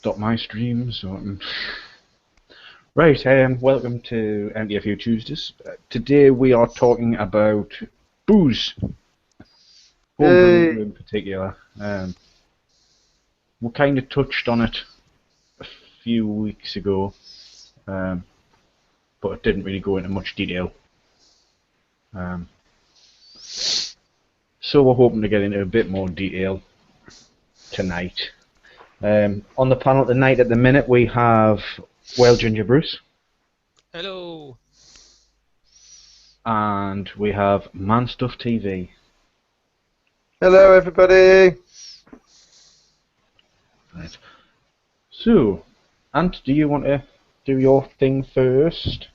stop my stream. So, right, welcome to MTFU Tuesdays. Today we are talking about booze, homebrew in particular. We kind of touched on it a few weeks ago, but it didn't really go into much detail. So we're hoping to get into a bit more detail tonight. On the panel tonight at the minute we have Ginger Bruce. Hello. And we have Manstuff TV. Hello everybody. Right. So, Ant, do you want to do your thing first?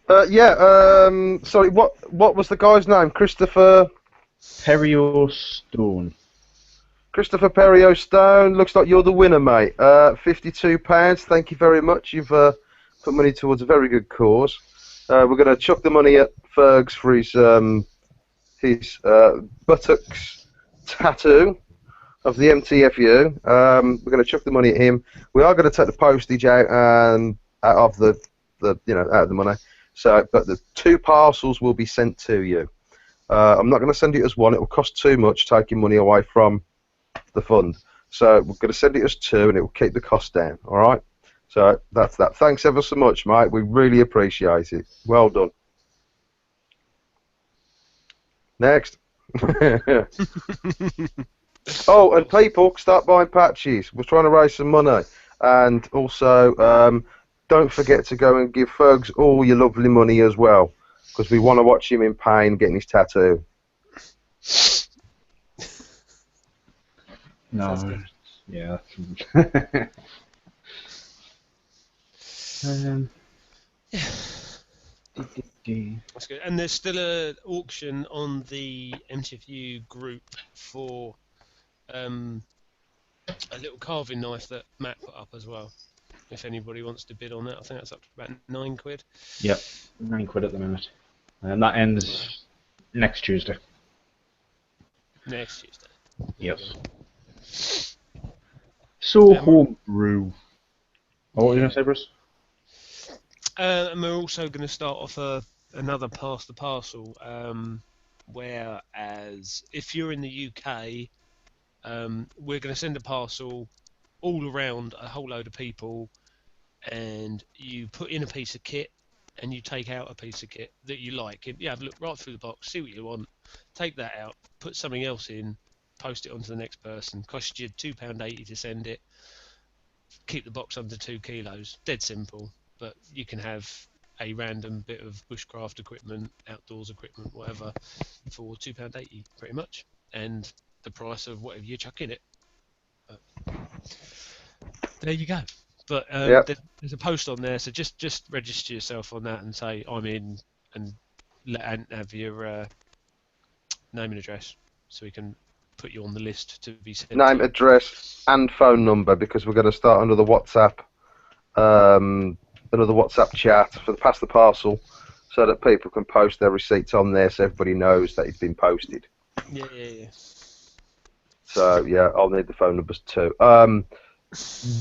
Sorry, what was the guy's name? Christopher Stone. Christopher Perio Stone. Looks like you're the winner, mate. £52. Thank you very much. You've put money towards a very good cause. We're going to chuck the money at Fergs for his buttocks tattoo of the MTFU. We're going to chuck the money at him. We are going to take the postage out of the money. So, but the 2 parcels will be sent to you. I'm not going to send it as one. It will cost too much taking money away from the fund. So we're going to send it as 2, and it will keep the cost down. All right. So that's that. Thanks ever so much, mate. We really appreciate it. Well done. Next. Oh, and people, start buying patches. We're trying to raise some money. And also, don't forget to go and give Fergs all your lovely money as well, because we want to watch him in pain getting his tattoo. No. Yeah. That's good. And there's still an auction on the MTFU group for a little carving knife that Matt put up as well. If anybody wants to bid on that, I think that's up to about £9. Yep, £9 at the minute, and that ends next Tuesday. Next Tuesday. Yes. So homebrew. What were you going to say, Bruce? And we're also going to start off another Pass the Parcel, whereas if you're in the UK, we're going to send a parcel all around a whole load of people, and you put in a piece of kit and you take out a piece of kit that you like. You have a look right through the box, see what you want, take that out, put something else in, post it on to the next person. Costs you £2.80 to send it. Keep the box under 2 kilos. Dead simple. But you can have a random bit of bushcraft equipment, outdoors equipment, whatever, for £2.80 pretty much, and the price of whatever you chuck in it. There you go. But there's a post on there, so just register yourself on that and say I'm in, and let Ant have your name and address, so we can put you on the list to be sent. Name, address, and phone number, because we're going to start another WhatsApp chat for the Pass the Parcel, so that people can post their receipts on there, so everybody knows that it's been posted. Yeah. So yeah, I'll need the phone numbers too.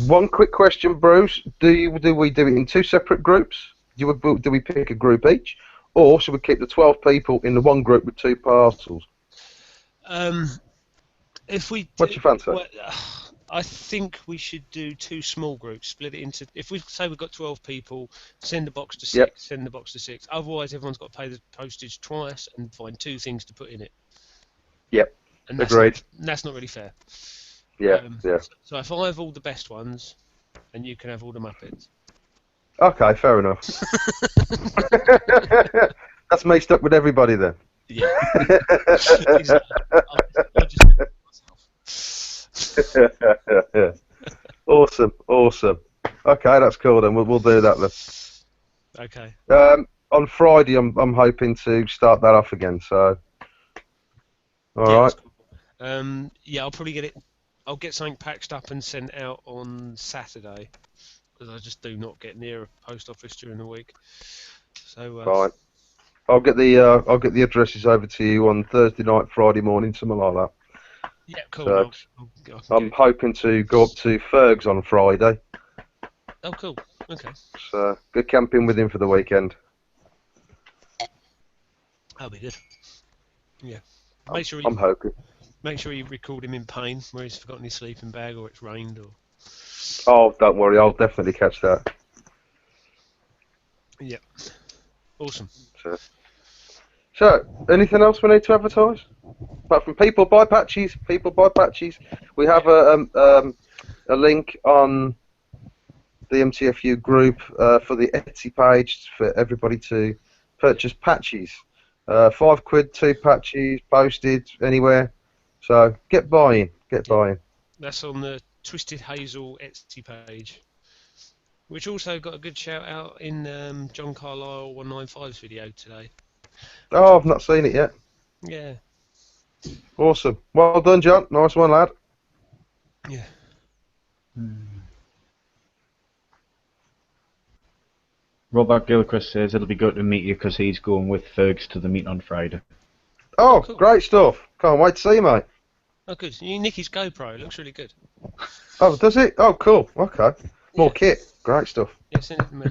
One quick question, Bruce: do we do it in 2 separate groups? Do we pick a group each, or should we keep the 12 people in the one group with 2 parcels? If we what's your fancy? Well, I think we should do 2 small groups, split it into. If we say we've got 12 people, send a box to 6. Yep. Send the box to 6. Otherwise, everyone's got to pay the postage twice and find 2 things to put in it. Yep. And agreed. That's not really fair. Yeah. So if I have all the best ones, and you can have all the Muppets. Okay, fair enough. That's me stuck with everybody then. Yeah. Exactly. I'll just do it myself. Awesome. Okay, that's cool then. We'll do that then. Okay. On Friday, I'm hoping to start that off again. So, all right. Cool. I'll probably get it. I'll get something packed up and sent out on Saturday, because I just do not get near a post office during the week. So. Fine. I'll get the addresses over to you on Thursday night, Friday morning, something like that. Yeah, cool. So I can I'm get hoping to go up to Ferg's on Friday. Oh, cool. Okay, So go camping with him for the weekend. that'll be good. Yeah. I'm, I'm hoping. Make sure you record him in pain, where he's forgotten his sleeping bag or it's rained or. Oh, don't worry, I'll definitely catch that. Yeah. Awesome. So, anything else we need to advertise? Apart from people buy patches, we have a link on the MTFU group for the Etsy page for everybody to purchase patches. £5, 2 patches, posted anywhere. So get buying, get Yeah. buying. That's on the Twisted Hazel Etsy page, which also got a good shout out in John Carlisle 195's video today. Oh, I've not seen it yet. Yeah. Awesome. Well done, John. Nice one, lad. Yeah. Robert Gilchrist says it'll be good to meet you because he's going with Fergs to the meet on Friday. Oh, Cool. great stuff. Can't wait to see you, mate. Oh, good. Nicky's GoPro. It looks really good. Oh, does it? Oh, cool. Okay. More Yeah. kit. Great stuff. Yeah, send it to me.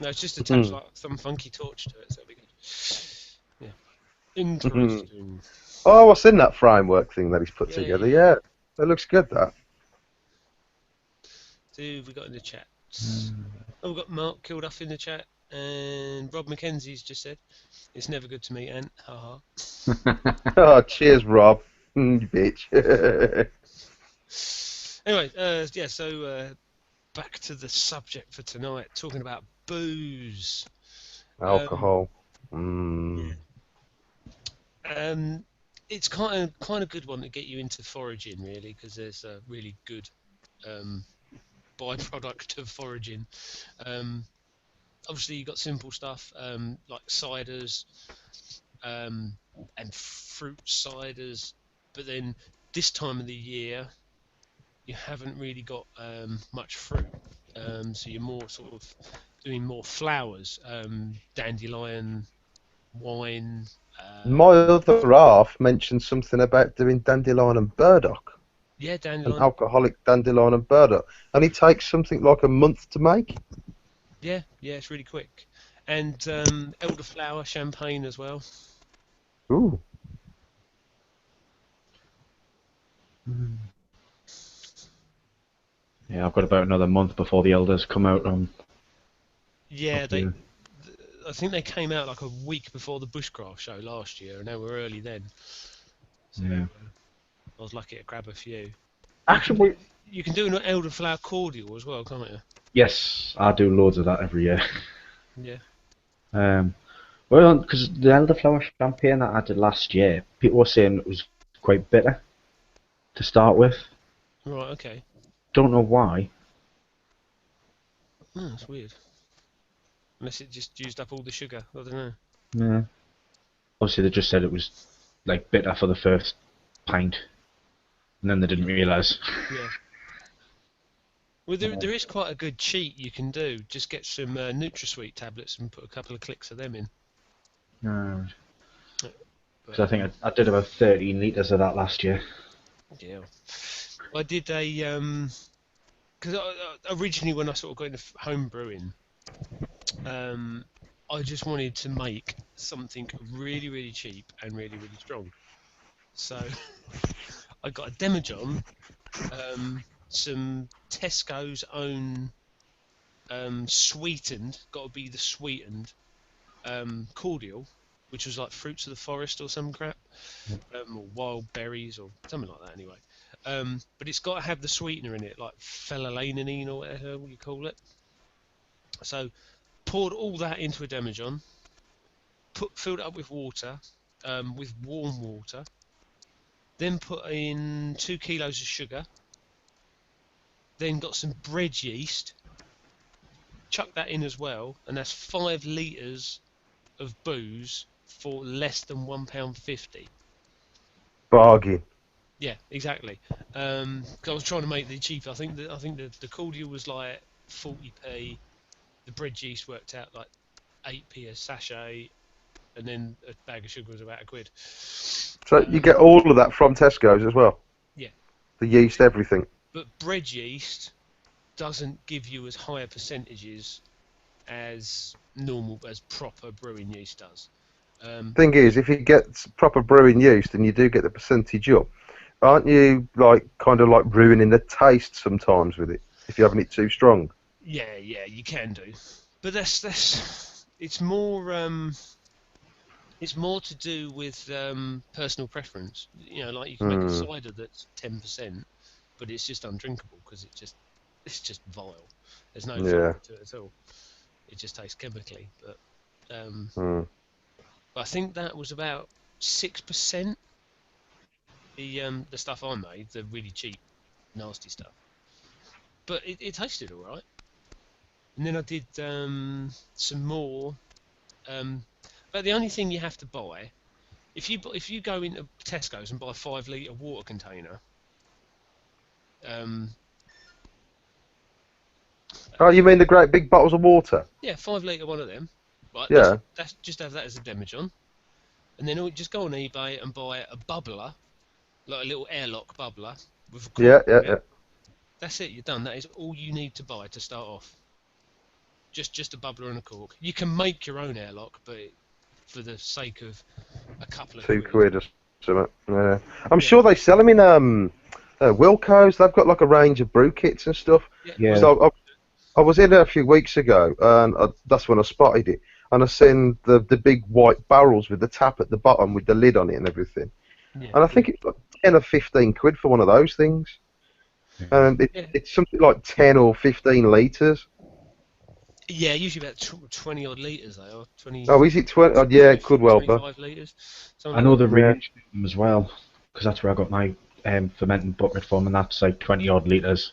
No, it's just attached like some funky torch to it, so it'll be good. Yeah. Interesting. Oh, what's in that framework thing that he's put together? Yeah. Yeah, it looks good, that. So we got in the chat. Oh, we've got Mark killed off in the chat, and Rob McKenzie's just said, "It's never good to meet Ant." Haha. Oh, cheers, Rob. You bitch. Anyway, yeah. So back to the subject for tonight, talking about booze. Alcohol. Yeah. It's kind of good one to get you into foraging, really, because there's a really good byproduct of foraging. Obviously, you've got simple stuff like ciders and fruit ciders, but then this time of the year, you haven't really got much fruit. So you're more sort of doing more flowers, dandelion, wine. My other half mentioned something about doing dandelion and burdock. Yeah, An dandelion. alcoholic dandelion and burdock. And it takes something like a month to make. Yeah, it's really quick. And elderflower, champagne as well. Ooh. Yeah, I've got about another month before the elders come out. Yeah, up here. I think they came out like a week before the bushcraft show last year, and they were early then. So Yeah. I was lucky to grab a few. Actually, You can do an elderflower cordial as well, can't you? yes, I do loads of that every year. Yeah. Well, because the elderflower champagne that I did last year, people were saying it was quite bitter to start with. Right. Okay. Don't know why. Oh, that's weird. Unless it just used up all the sugar. I don't know. Yeah. Obviously, they just said it was like bitter for the first pint, and then they didn't realise. Yeah. Well, there is quite a good cheat you can do. Just get some NutraSweet tablets and put a couple of clicks of them in. Because But, I think I did about 13 litres of that last year. yeah. I did a because originally when I sort of got into home brewing, I just wanted to make something really, really cheap and really, really strong. So I got a demijohn, some Tesco's own sweetened, got to be the sweetened cordial, which was like fruits of the forest or some crap, or wild berries or something like that. Anyway, but it's got to have the sweetener in it, like phenylalanine or whatever you call it. So poured all that into a demijohn, filled it up with water, with warm water. Then put in 2 kilos of sugar. Then got some bread yeast. Chuck that in as well, and that's 5 litres of booze for less than £1.50. Bargain. Yeah, exactly. 'Cause I was trying to make it cheap. I think the cordial was like 40p. The bread yeast worked out like 8p a sachet, and then a bag of sugar was about £1. So you get all of that from Tesco's as well? Yeah. The yeast, everything? But bread yeast doesn't give you as high percentages as proper brewing yeast does. Thing is, if you get proper brewing yeast and you do get the percentage up, aren't you kind of like ruining the taste sometimes with it if you're having it too strong? Yeah, you can do, but that's it's more to do with personal preference. You know, like you can make a cider that's 10%, but it's just undrinkable because it's just vile. There's no flavour to it at all. It just tastes chemically. But I think that was about 6%. The stuff I made, the really cheap, nasty stuff. But it tasted all right. And then I did some more. But the only thing you have to buy, if you go into Tesco's and buy a 5 litre water container, Oh, you mean the great big bottles of water? yeah, 5 litre one of them, right? Yeah. That's just have that as a demijohn, and then just go on eBay and buy a bubbler, like a little airlock bubbler with a cork on it. That's it. You're done. That is all you need to buy to start off. Just a bubbler and a cork. You can make your own airlock, but for the sake of a couple of £2 or something. Yeah. I'm sure they sell them in Wilco's. They've got like a range of brew kits and stuff. Yeah. So I was in there a few weeks ago, and that's when I spotted it. And I seen the big white barrels with the tap at the bottom with the lid on it and everything. Yeah. And I think it's like 10 or 15 quid for one of those things. And it's something like 10 or 15 litres. Yeah, usually about 20 odd litres they are. 20. Oh, is it 20? Oh, yeah, it could well be. 25 litres. I know they've reaged them as well, because that's where I got my fermenting bucket from, and that's like 20 odd litres.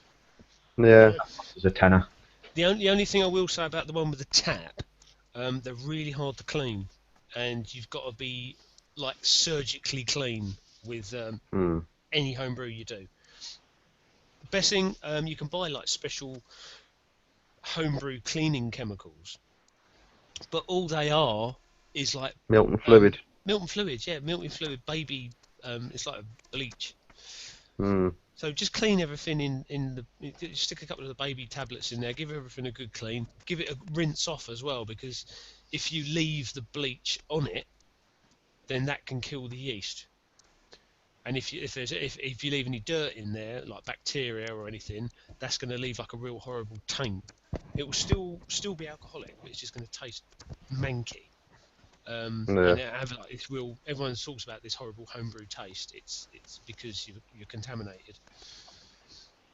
Yeah. It's a tenner. The only thing I will say about the one with the tap, they're really hard to clean, and you've got to be like surgically clean with any homebrew you do. The best thing, you can buy like special homebrew cleaning chemicals, but all they are is like Milton fluid. Milton fluid, yeah, Milton fluid baby. It's like a bleach. So just clean everything in the. Stick a couple of the baby tablets in there. Give everything a good clean. Give it a rinse off as well, because if you leave the bleach on it, then that can kill the yeast. And if you leave any dirt in there, like bacteria or anything, that's going to leave like a real horrible taint. It will still be alcoholic, but it's just going to taste manky. And have like this real. Everyone talks about this horrible homebrew taste. It's because you're contaminated.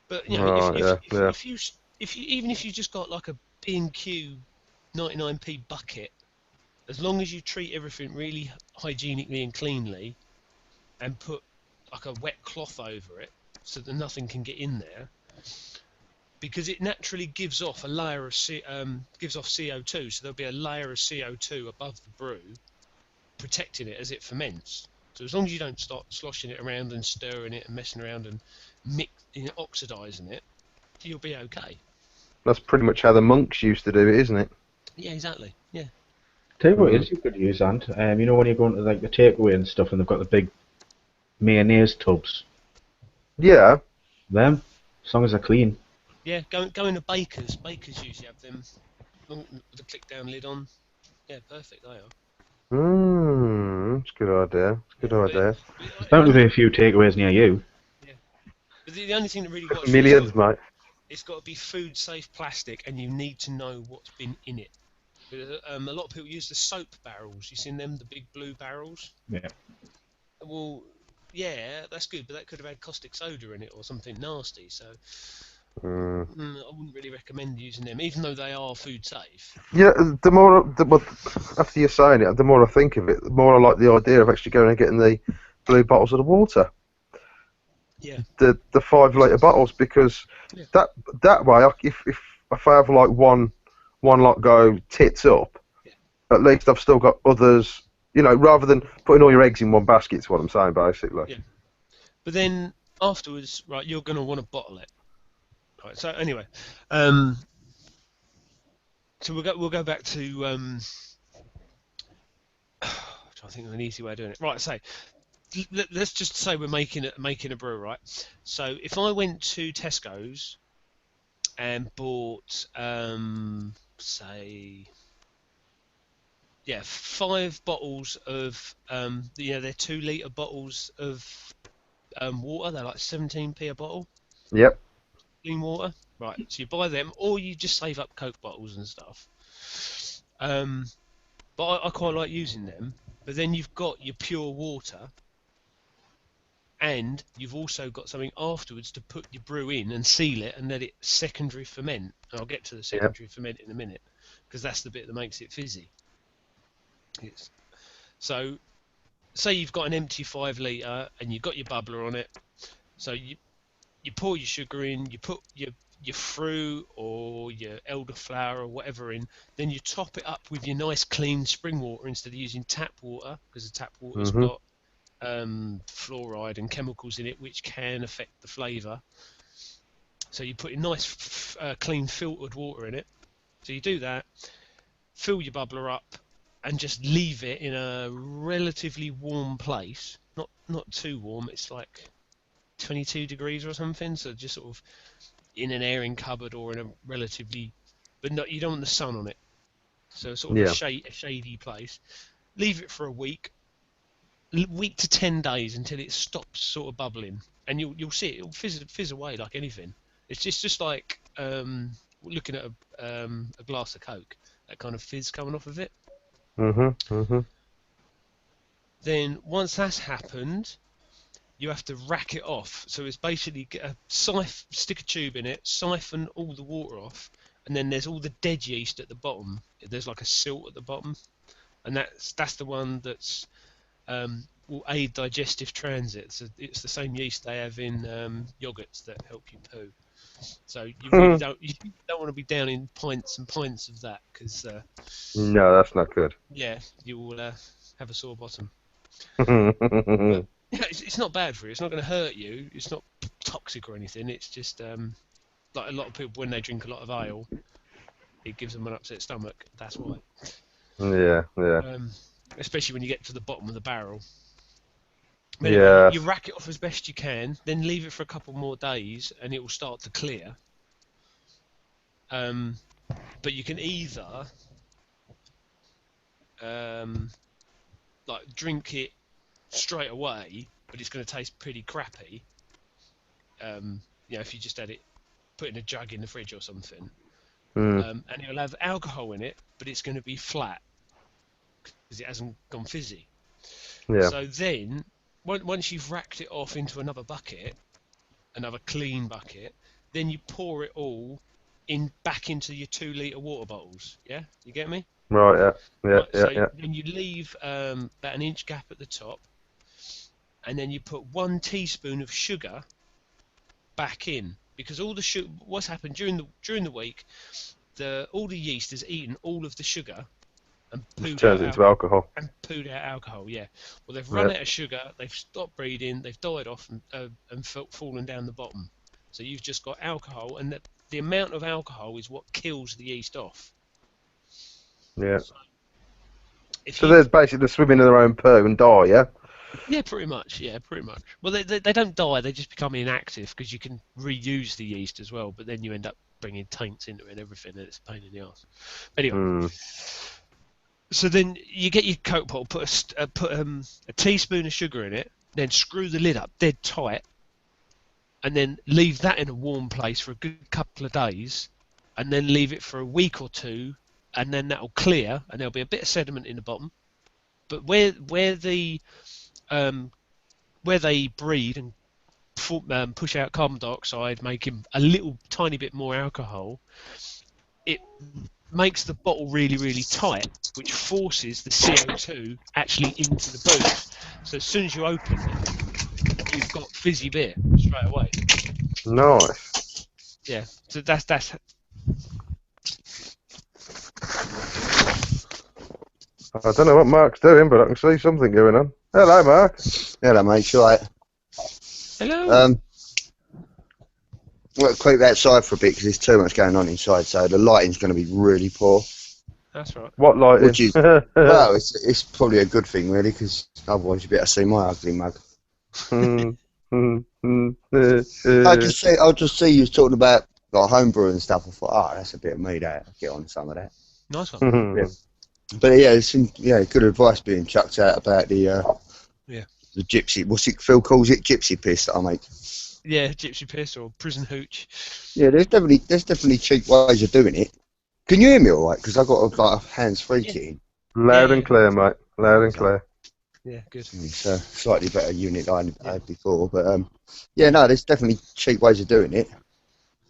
But you know, if you even if you just got like a B&Q 99p bucket, as long as you treat everything really hygienically and cleanly, and put like a wet cloth over it so that nothing can get in there, because it naturally gives off a layer of gives off CO2, so there'll be a layer of CO2 above the brew protecting it as it ferments. So as long as you don't start sloshing it around and stirring it and messing around and oxidising it, you'll be okay. That's pretty much how the monks used to do it, isn't it? Yeah, exactly. Yeah. Tell you what is you could use, Ant. You know when you're going to like the takeaway and stuff, and they've got the big mayonnaise tubs. Yeah. Them, as long as they're clean. Yeah, go into Bakers. Bakers usually have them with the click down lid on. Yeah, perfect. They are. That's a good idea. There's bound to be a few takeaways near you. Yeah. But the only thing that really works millions, mate. It's got to be food safe plastic, and you need to know what's been in it. A lot of people use the soap barrels. You seen them, the big blue barrels? Yeah. Well, yeah, that's good, but that could have had caustic soda in it or something nasty. So I wouldn't really recommend using them, even though they are food safe. Yeah, after you're saying it, the more I think of it, the more I like the idea of actually going and getting the blue bottles of the water. Yeah. The 5 litre bottles, because that way, if I have like one lot go tits up, at least I've still got others. You know, rather than putting all your eggs in one basket, is what I'm saying, basically. Yeah. But then afterwards, right, you're going to want to bottle it. Right. So anyway, so we'll go back to. I'm trying to think of an easy way of doing it. Right. So let's just say we're making a brew, right? So if I went to Tesco's and bought, say, 5 bottles of, they're 2 litre bottles of water. They're like 17p a bottle, Yep. clean water. Right. So you buy them, or you just save up Coke bottles and stuff. But I quite like using them. But then you've got your pure water, and you've also got something afterwards to put your brew in and seal it and let it secondary ferment. And I'll get to the secondary ferment in a minute, because that's the bit that makes it fizzy. So, say you've got an empty 5 litre and you've got your bubbler on it. So you pour your sugar in, you put your fruit or your elderflower or whatever in, then you top it up with your nice clean spring water instead of using tap water, because the tap water's got fluoride and chemicals in it which can affect the flavour. So you put a nice clean filtered water in it. So you do that, fill your bubbler up, and just leave it in a relatively warm place. Not too warm. It's like 22 degrees or something. So just sort of in an airing cupboard or in a relatively, but not, you don't want the sun on it. So sort of a shady place. Leave it for a week to 10 days until it stops sort of bubbling, and you'll see it'll fizz away like anything. It's just like looking at a glass of Coke, that kind of fizz coming off of it. Then once that's happened, you have to rack it off. So it's basically get a stick a tube in it, siphon all the water off, and then there's all the dead yeast at the bottom. There's like a silt at the bottom, and that's the one that's will aid digestive transit. So it's the same yeast they have in yogurts that help you poo. So you really don't want to be down in pints and pints of that, because no, that's not good. Yeah, you will have a sore bottom. Right. It's not bad for you. It's not going to hurt you. It's not toxic or anything. It's just like a lot of people when they drink a lot of ale, it gives them an upset stomach. That's why. Yeah. Especially when you get to the bottom of the barrel. But anyway, you rack it off as best you can, then leave it for a couple more days, and it will start to clear. But you can either like drink it straight away, but it's going to taste pretty crappy. If you just had it put in a jug in the fridge or something, and it'll have alcohol in it, but it's going to be flat because it hasn't gone fizzy. Yeah. So then, once you've racked it off into another bucket, another clean bucket, then you pour it all back into your 2 litre water bottles. Yeah, you get me? Right. Yeah. Then you leave about an inch gap at the top, and then you put 1 teaspoon of sugar back in, because all the sugar. What's happened during the week? All the yeast has eaten all of the sugar and turns it into alcohol. And pooed out alcohol. Yeah. Well, they've run out of sugar. They've stopped breeding. They've died off and fallen down the bottom. So you've just got alcohol, and the amount of alcohol is what kills the yeast off. Yeah. So they're basically swimming in their own poo and die, yeah? Yeah, pretty much. Well, they don't die. They just become inactive, because you can reuse the yeast as well. But then you end up bringing taints into it and everything, and it's a pain in the arse. Anyway, so then you get your Coke bottle, put a teaspoon of sugar in it, then screw the lid up dead tight, and then leave that in a warm place for a good couple of days, and then leave it for a week or two, and then that'll clear, and there'll be a bit of sediment in the bottom. But where they breed and push out carbon dioxide, making a little tiny bit more alcohol, it makes the bottle really, really tight, which forces the CO2 actually into the booth. So as soon as you open it, you've got fizzy beer straight away. Nice. Yeah, so that's. I don't know what Mark's doing, but I can see something going on. Hello, Mark. Hello, mate. You alright? Hello. We'll keep outside for a bit because there's too much going on inside, so the lighting's going to be really poor. That's right. What lighting? Which is, well, it's probably a good thing, really, because otherwise you'd be able to see my ugly mug. I just see you talking about like homebrew and stuff. I thought, oh, that's a bit of me there. I'll get on some of that. Nice one. Yeah. But yeah, it's good advice being chucked out about the gypsy. What's it? Phil calls it gypsy piss that I make. Yeah, gypsy piss or prison hooch. Yeah, there's definitely cheap ways of doing it. Can you hear me all right? Because I've got a hands-free kit in. Loud and clear, mate. Loud and clear. Yeah, good. It's a slightly better unit than I had before, but there's definitely cheap ways of doing it.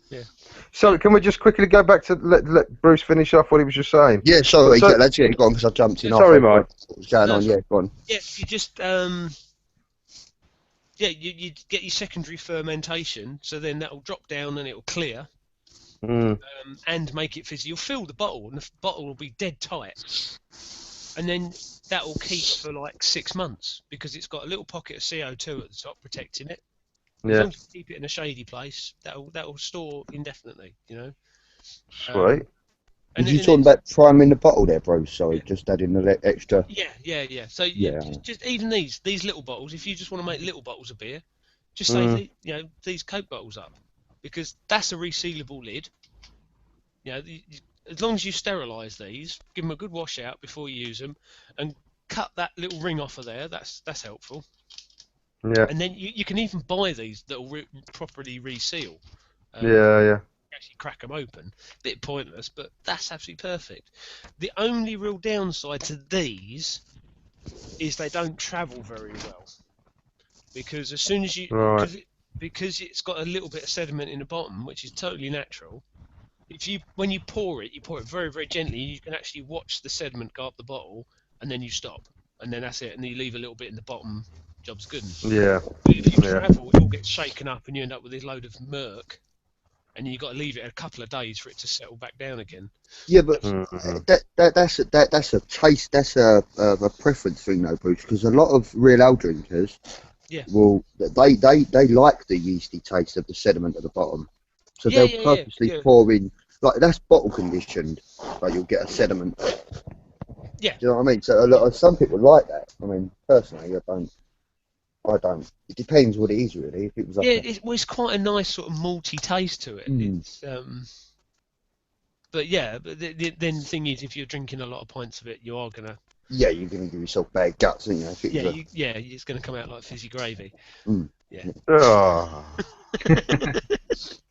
Yeah. So, can we just quickly go back to let Bruce finish off what he was just saying? Yeah, sorry, So- let's get it gone because I jumped in. Sorry, halfway. mate. What was going on? No, Yeah, go on. Yeah, you just you get your secondary fermentation, so then that'll drop down and it'll clear, and make it fizzy. You'll fill the bottle, and the bottle will be dead tight, and then that will keep for like 6 months because it's got a little pocket of CO2 at the top protecting it. As Yeah. long as you keep it in a shady place, that'll store indefinitely. You know. Sweet. And Did you and talking it's- about priming the bottle there, Bruce? Sorry, just adding the extra. Yeah. So Yeah. just even these little bottles. If you just want to make little bottles of beer, just save these Coke bottles up, because that's a resealable lid. You know, as long as you sterilise these, give them a good wash out before you use them, and cut that little ring off of there. That's helpful. Yeah. And then you can even buy these that will properly reseal. Yeah. Actually crack them open. Bit pointless, but that's absolutely perfect. The only real downside to these is they don't travel very well, because as soon as you because it's got a little bit of sediment in the bottom, which is totally natural. When you pour it very, very gently. You can actually watch the sediment go up the bottle, and then you stop, and then that's it, and you leave a little bit in the bottom. Job's good. Yeah. But if you travel, it all gets shaken up, and you end up with this load of murk, and you've got to leave it a couple of days for it to settle back down again. Yeah, but that's a taste. That's a preference thing, though, Bruce. Because a lot of real ale drinkers, they like the yeasty taste of the sediment at the bottom, so they'll purposely pour in. Like that's bottle conditioned, like you'll get a sediment. Yeah. Do you know what I mean? So some people like that. I mean, personally, I don't. It depends what it is, really. If it was it's quite a nice sort of malty taste to it. It's but then the thing is, if you're drinking a lot of pints of it, you are gonna. Yeah, you're gonna give yourself bad guts, aren't you? It's gonna come out like fizzy gravy. Yeah. Oh.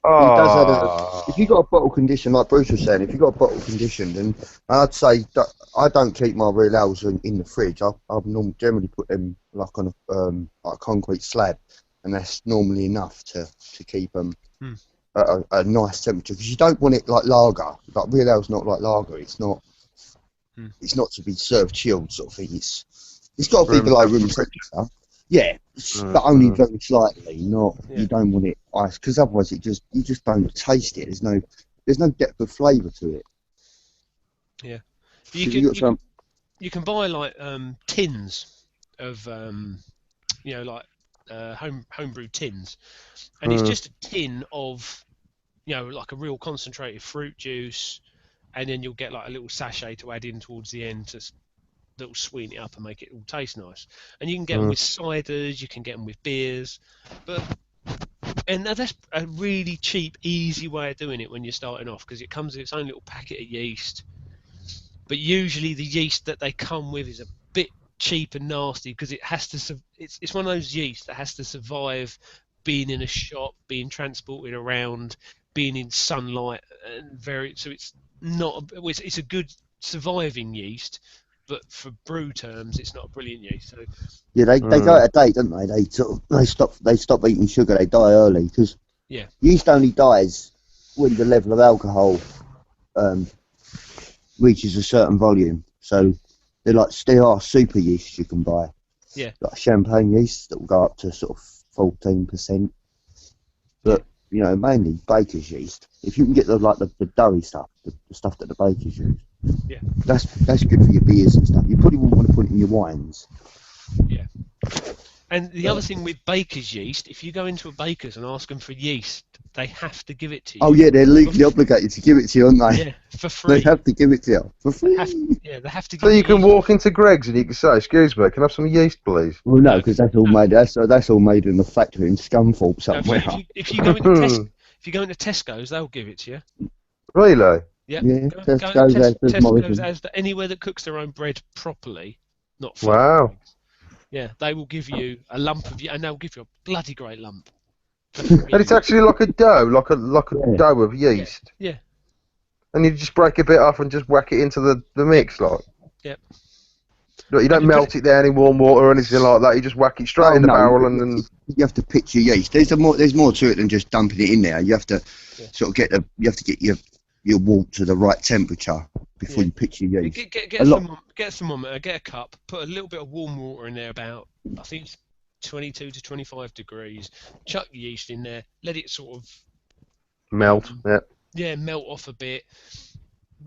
He does have if you got a bottle condition, like Bruce was saying, if you got a bottle conditioned, then I'd say that I don't keep my real ales in the fridge. I generally put them like on a concrete slab, and that's normally enough to keep them at a nice temperature, because you don't want it like lager. Like real ale's not like lager. It's not to be served chilled sort of thing. It's got to be below room temperature. Yeah, but only very slightly. You don't want it ice, because otherwise you just don't taste it. There's no depth of flavour to it. Yeah, you can buy like tins of homebrew tins, and it's just a tin of like a real concentrated fruit juice, and then you'll get like a little sachet to add in towards the end that'll sweeten it up and make it all taste nice. And you can get them with ciders, you can get them with beers, and that's a really cheap, easy way of doing it when you're starting off, because it comes with its own little packet of yeast. But usually the yeast that they come with is a bit cheap and nasty, because it has to. It's one of those yeast that has to survive being in a shop, being transported around, being in sunlight, and so it's not. It's a good surviving yeast. But for brew terms, it's not a brilliant yeast. So yeah, they go out of date, don't they? They stop eating sugar. They die early, because yeast only dies when the level of alcohol reaches a certain volume. So there are super yeasts you can buy. Yeah. Like champagne yeast that will go up to sort of 14%. But mainly baker's yeast. If you can get the doughy stuff, the stuff that the bakers use. Yeah. That's good for your beers and stuff. You probably wouldn't want to put it in your wines. Yeah. And the other thing with baker's yeast, if you go into a baker's and ask them for yeast, they have to give it to you. Oh yeah, they're legally obligated to give it to you, aren't they? Yeah, for free. They have to give it to you for free. They have to give So you can yeast. walk into Greg's and you can say, "Excuse me, can I have some yeast, please?" Well, no, because that's all made. That's all made in a factory in Scunthorpe No, somewhere. if you go into if you go into Tesco's, they'll give it to you. Really? Yeah. Yeah, Go Tesco's, into Asda's, Morrison. Tesco's, anywhere that cooks their own bread properly, not fake Wow. bread. Yeah, they will give you a lump of and they'll give you a bloody great lump. And it's actually like a dough, like a Yeah. dough of yeast. Yeah. And you just break a bit off and just whack it into the mix, like. Yep. Look, you don't melt it down in warm water or anything like that. You just whack it straight in the barrel and then. You have to pitch your yeast. There's more to it than just dumping it in there. You have to sort of get your wort to the right temperature before you pitch your yeast. Get a thermometer, get a cup, put a little bit of warm water in there, about I think it's 22 to 25 degrees. Chuck the yeast in there, let it sort of Melt. yeah, melt off a bit.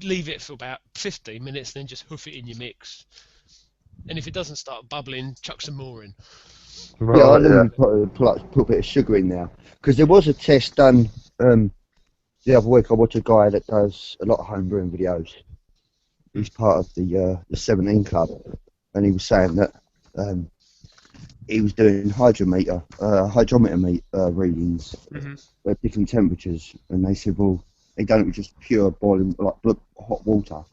Leave it for about 15 minutes, then just hoof it in your mix. And if it doesn't start bubbling, chuck some more in. Right, Yeah, I normally put a bit of sugar in now because there was a test done the other week. I watched a guy that does a lot of home brewing videos. He's part of the 17 Club, and he was saying that he was doing hydrometer readings at different temperatures, and they said, well, they done it with just pure boiling like hot water,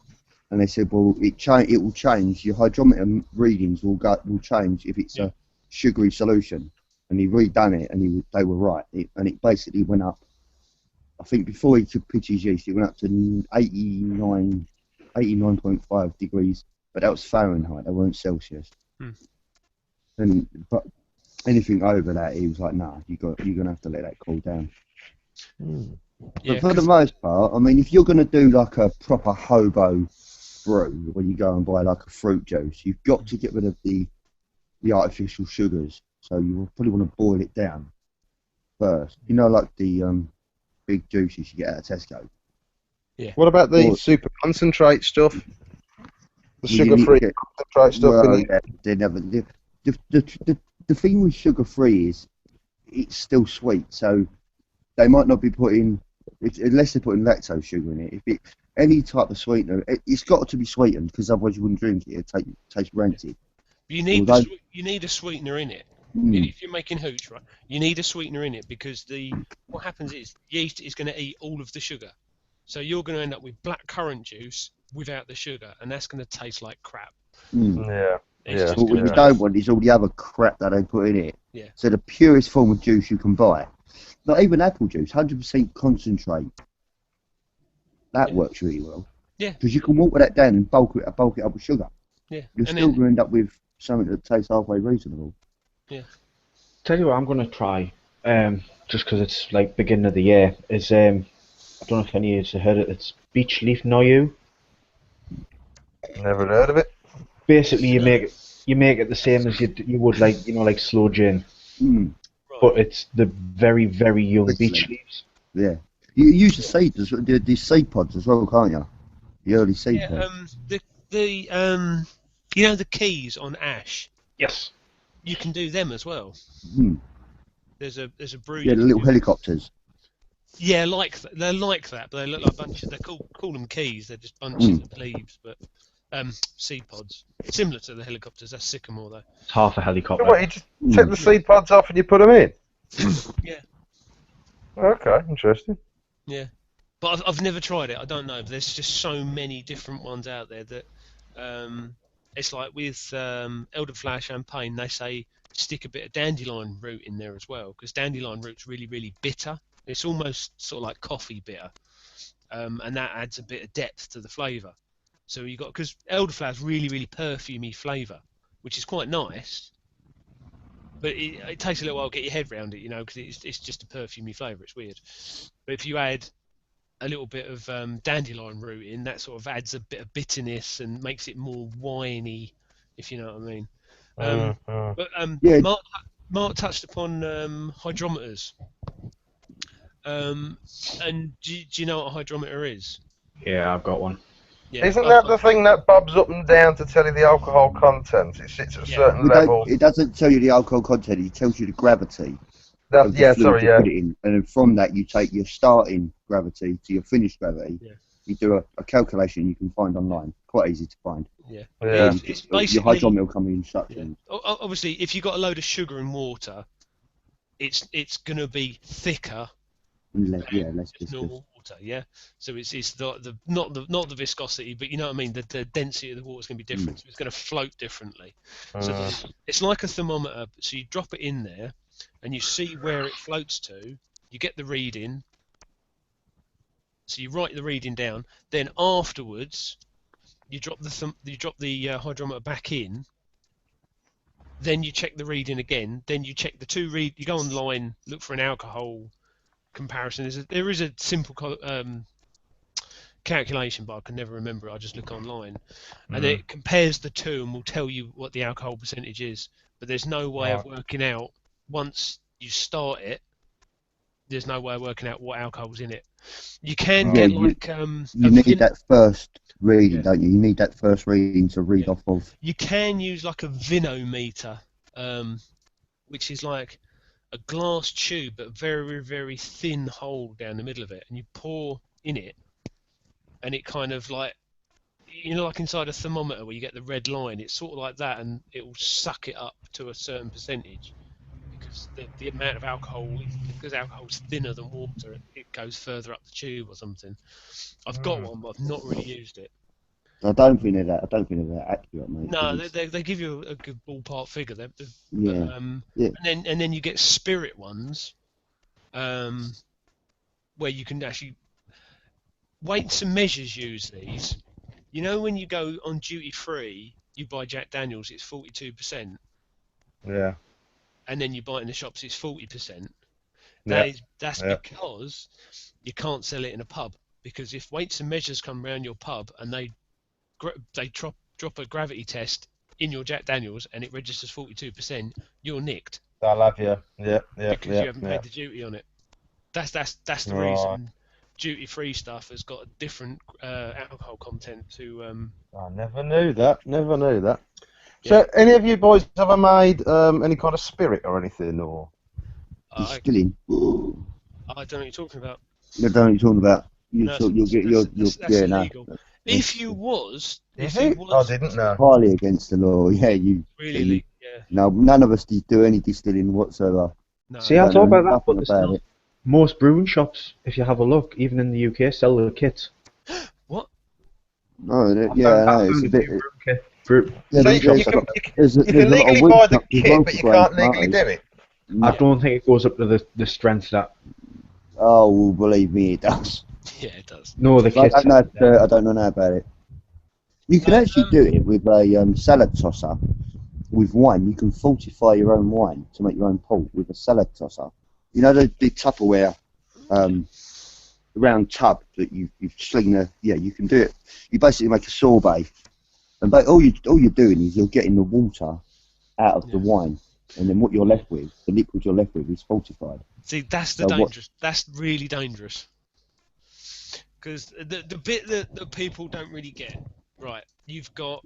and they said, well, it will change. Your hydrometer readings will change if it's a sugary solution. And he redone it, and they were right. And it basically went up. I think before he could pitch his yeast, it went up to 89.5 degrees, but that was Fahrenheit. They weren't Celsius. But anything over that, he was like, nah, you're gonna have to let that cool down. But for the most part, I mean, if you're gonna do like a proper hobo brew, when you go and buy like a fruit juice, you've got to get rid of the artificial sugars. So you will probably want to boil it down first. You know, like the big juices you get out of Tesco. Yeah. What about the super concentrate stuff? The sugar-free concentrate stuff. Well, they never. The thing with sugar-free is it's still sweet, so they might not be putting, unless they're putting lactose sugar in it. If any type of sweetener, it's got to be sweetened because otherwise you wouldn't drink it. It tastes rancid. You need a sweetener in it. If you're making hooch, right, you need a sweetener in it because what happens is yeast is going to eat all of the sugar, so you're going to end up with black currant juice without the sugar, and that's going to taste like crap. Yeah. But what you don't want is all the other crap that they put in it. Yeah. So the purest form of juice you can buy, not even apple juice, 100% concentrate. That works really well. Yeah. Because you can water that down and bulk it up with sugar. Yeah. You're still going to end up with something that tastes halfway reasonable. Yeah. Tell you what, I'm going to try, just because it's like beginning of the year, is, I don't know if any of you have heard it, it's beech leaf noyau. Never heard of it. Basically, you make it the same as you would like sloe gin, but it's the very, very young beech leaves. Yeah. You use the seeds, the seed pods as well, can't you? The early seed pods. You know the keys on ash. Yes. You can do them as well. There's a brew. Yeah, the little helicopters. Yeah, they're like that, but they look like bunches. They call them keys. They're just bunches of leaves, but seed pods, similar to the helicopters. That's sycamore though. It's half a helicopter. What, you just take the seed pods off and you put them in? Yeah. Okay, interesting. Yeah, but I've never tried it. I don't know. But there's just so many different ones out there that it's like with elderflower champagne. They say stick a bit of dandelion root in there as well because dandelion root's really, really bitter. It's almost sort of like coffee bitter, and that adds a bit of depth to the flavour. So you got because elderflower's really, really perfumey flavour, which is quite nice. But it takes a little while to get your head around it, because it's just a perfumey flavour. It's weird. But if you add a little bit of dandelion root in, that sort of adds a bit of bitterness and makes it more winey, if you know what I mean. But Mark touched upon hydrometers. And do you know what a hydrometer is? Yeah, I've got one. Yeah. Isn't that the thing that bobs up and down to tell you the alcohol content? It sits at a certain level. It doesn't tell you the alcohol content. It tells you the gravity of the fluid you put it in, and then from that you take your starting gravity to your finished gravity. Yeah. You do a calculation you can find online. Quite easy to find. Yeah. It's basically your hydrometer will come in instructions. Yeah. Obviously, if you've got a load of sugar and water, it's going to be thicker. Less than viscous. normal water. Yeah. So it's not the viscosity, but you know what I mean. The density of the water is going to be different. So it's going to float differently. So it's like a thermometer. So you drop it in there, and you see where it floats to. You get the reading. So you write the reading down. Then afterwards, you drop the hydrometer back in. Then you check the reading again. Then you check the two read. You go online, look for an alcohol comparison. There is a simple calculation, but I can never remember it. I just look online, and then it compares the two and will tell you what the alcohol percentage is. But there's no way of working out once you start it. There's no way of working out what alcohol's in it. You can get you need that first reading, don't you? You need that first reading to read off of. You can use like a vinometer, which is like a glass tube, but a very, very thin hole down the middle of it, and you pour in it, and it kind of like, like inside a thermometer where you get the red line. It's sort of like that, and it will suck it up to a certain percentage. Because the amount of alcohol, because alcohol's thinner than water, it goes further up the tube or something. I've got one, but I've not really used it. I don't think they're that accurate, mate. No, they give you a good ballpark figure. Yeah. And then you get spirit ones, where you can actually weights and measures use these. You know, when you go on duty free, you buy Jack Daniels, it's 42%. Yeah. And then you buy it in the shops, it's 40%. Yeah. That's because you can't sell it in a pub. Because if weights and measures come round your pub and they drop a gravity test in your Jack Daniels and it registers 42%, you're nicked. I'll have you. Yeah. Because you haven't paid the duty on it. That's the reason duty free stuff has got a different alcohol content to. I never knew that. So, any of you boys ever made any kind of spirit or anything, or distilling? I don't know what you're talking about. I don't know what you're talking about. That's illegal. If you was, I didn't know. Highly against the law. Yeah, you. Really? Yeah. No, none of us do any distilling whatsoever. No. See, I thought about that, but about it. Most brewing shops, if you have a look, even in the UK, sell the kits. What? No, it's a bit. So you can legally buy the kit, but you can't legally do it. I don't think it goes up to the strength that. Oh, well, believe me, it does. Yeah, it does. No, the kits. I don't know about it. You can actually do it with a salad tosser. With wine, you can fortify your own wine to make your own port with a salad tosser. You know the Tupperware round tub that you sling the. Yeah, you can do it. You basically make a sorbet, and all you're doing is you're getting the water out of the wine, and then what you're left with, the liquid you're left with, is fortified. See, that's the dangerous. That's really dangerous. Because the bit that people don't really get, right? You've got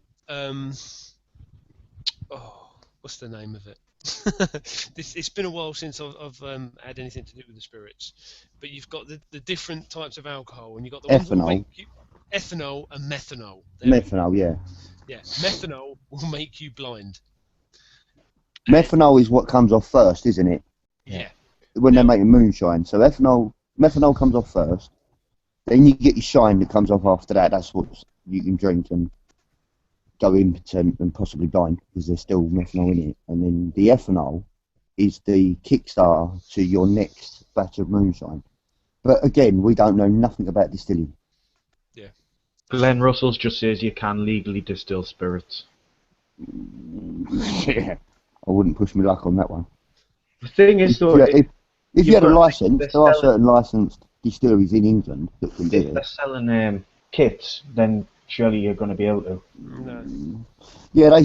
what's the name of it? It's been a while since I've had anything to do with the spirits, but you've got the different types of alcohol, and you've got the ones that make you, ethanol and methanol. Methanol, yeah. Yeah, methanol will make you blind. Methanol is what comes off first, isn't it? Yeah. When they're making moonshine, so methanol comes off first, then you get your shine that comes off after that. That's what you can drink and go impotent and possibly blind because there's still methanol in it. And then the ethanol is the kickstarter to your next batch of moonshine. But again, we don't know nothing about distilling. Yeah. Glenn Russell's just says you can legally distill spirits. Yeah, I wouldn't push my luck on that one. The thing is, though, if you had a license, there are certain licensed distilleries in England that can do it. If they're selling kits, then surely you're going to be able to. No. Yeah, they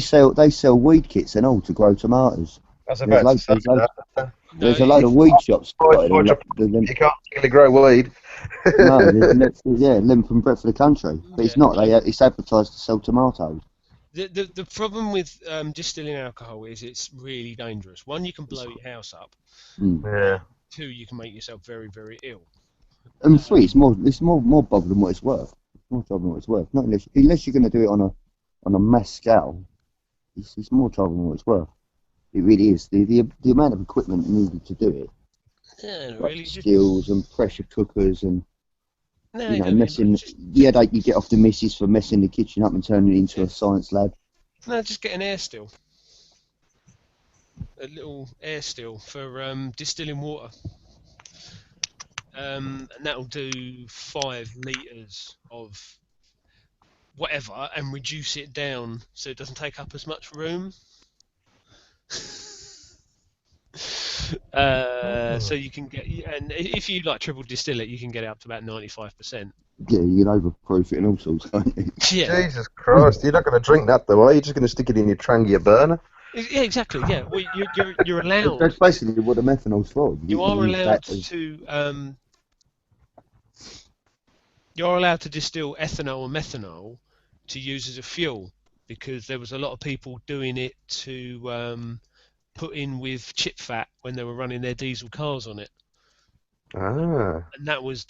sell weed kits and all to grow tomatoes. I was There's about to loads, say there's loads, that. there's a load of weed shops. dotted all up the You can't really grow weed. No, yeah, length and breadth of the country. But it's Yeah. not. It's advertised to sell tomatoes. The problem with distilling alcohol is it's really dangerous. One, you can blow your house up. Mm. Yeah. Two, you can make yourself very, very ill. And three, it's more bother than what it's worth. More trouble than what it's worth. Not unless you're going to do it on a mass scale. It's more trouble than what it's worth. It really is. The amount of equipment needed to do it, Yeah, like really. stills and pressure cookers and No, messing the headache you get off the missus for messing the kitchen up and turning it into a science lab. No, just get an air still. A little air still for distilling water. And that'll do 5 litres of whatever and reduce it down so it doesn't take up as much room. So you can get, and if you like triple distill it, you can get it up to about 95%. Yeah, you can overproof it and all sorts, can't you? Yeah. Jesus Christ, you're not going to drink that though, are you? You're just going to stick it in your Trangia burner? Yeah, exactly. Yeah, well, you're allowed. That's basically what the methanol's for. You are use allowed that as- to. You're allowed to distill ethanol and methanol to use as a fuel because there was a lot of people doing it to put in with chip fat when they were running their diesel cars on it, Ah. and that was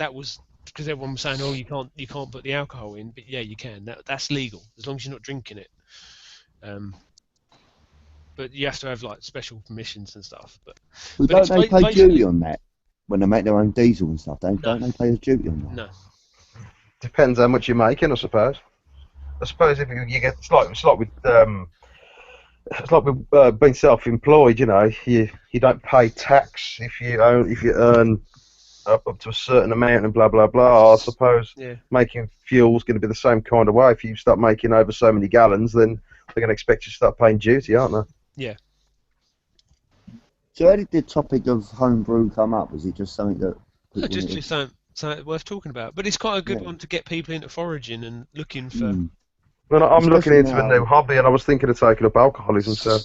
because everyone was saying, oh, you can't put the alcohol in, but yeah, you can. That's legal as long as you're not drinking it. But you have to have like special permissions and stuff. But don't it's they pay basically duty on that when they make their own diesel and stuff? Don't they pay a duty on that? no. Depends how much you're making, I suppose. I suppose if you get it's like with being self-employed. You know, you don't pay tax if you earn up to a certain amount and blah blah blah. I suppose Yeah. making fuel's going to be the same kind of way. If you start making over so many gallons, then they're going to expect you to start paying duty, aren't they? Yeah. So how did the topic of homebrew come up? Was it just something that people Just something worth talking about. But it's quite a good Yeah. one to get people into foraging and looking for. Well, I'm looking Especially into a now. new hobby, and I was thinking of taking up alcoholism. So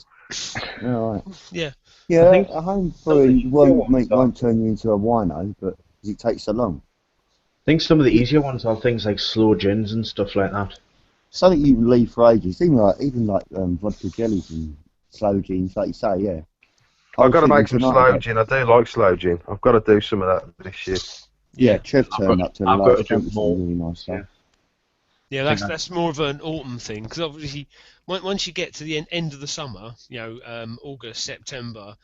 Yeah, right. Yeah. Yeah, think a home some of the brewing won't easier ones won't turn you into a wino, but it takes so long. I think some of the easier ones are things like slow gins and stuff like that. Something you can leave for ages, even like vodka jellies and slow gins, like you say, yeah. I've got to make some tonight slow about- gin. I do like slow gin. I've got to do some of that this year. Yeah, Trev I've turned got- up to the I've got last to do drink with some more. really nice stuff. Yeah, think that's more of an autumn thing because obviously once you get to the end of the summer, August, September,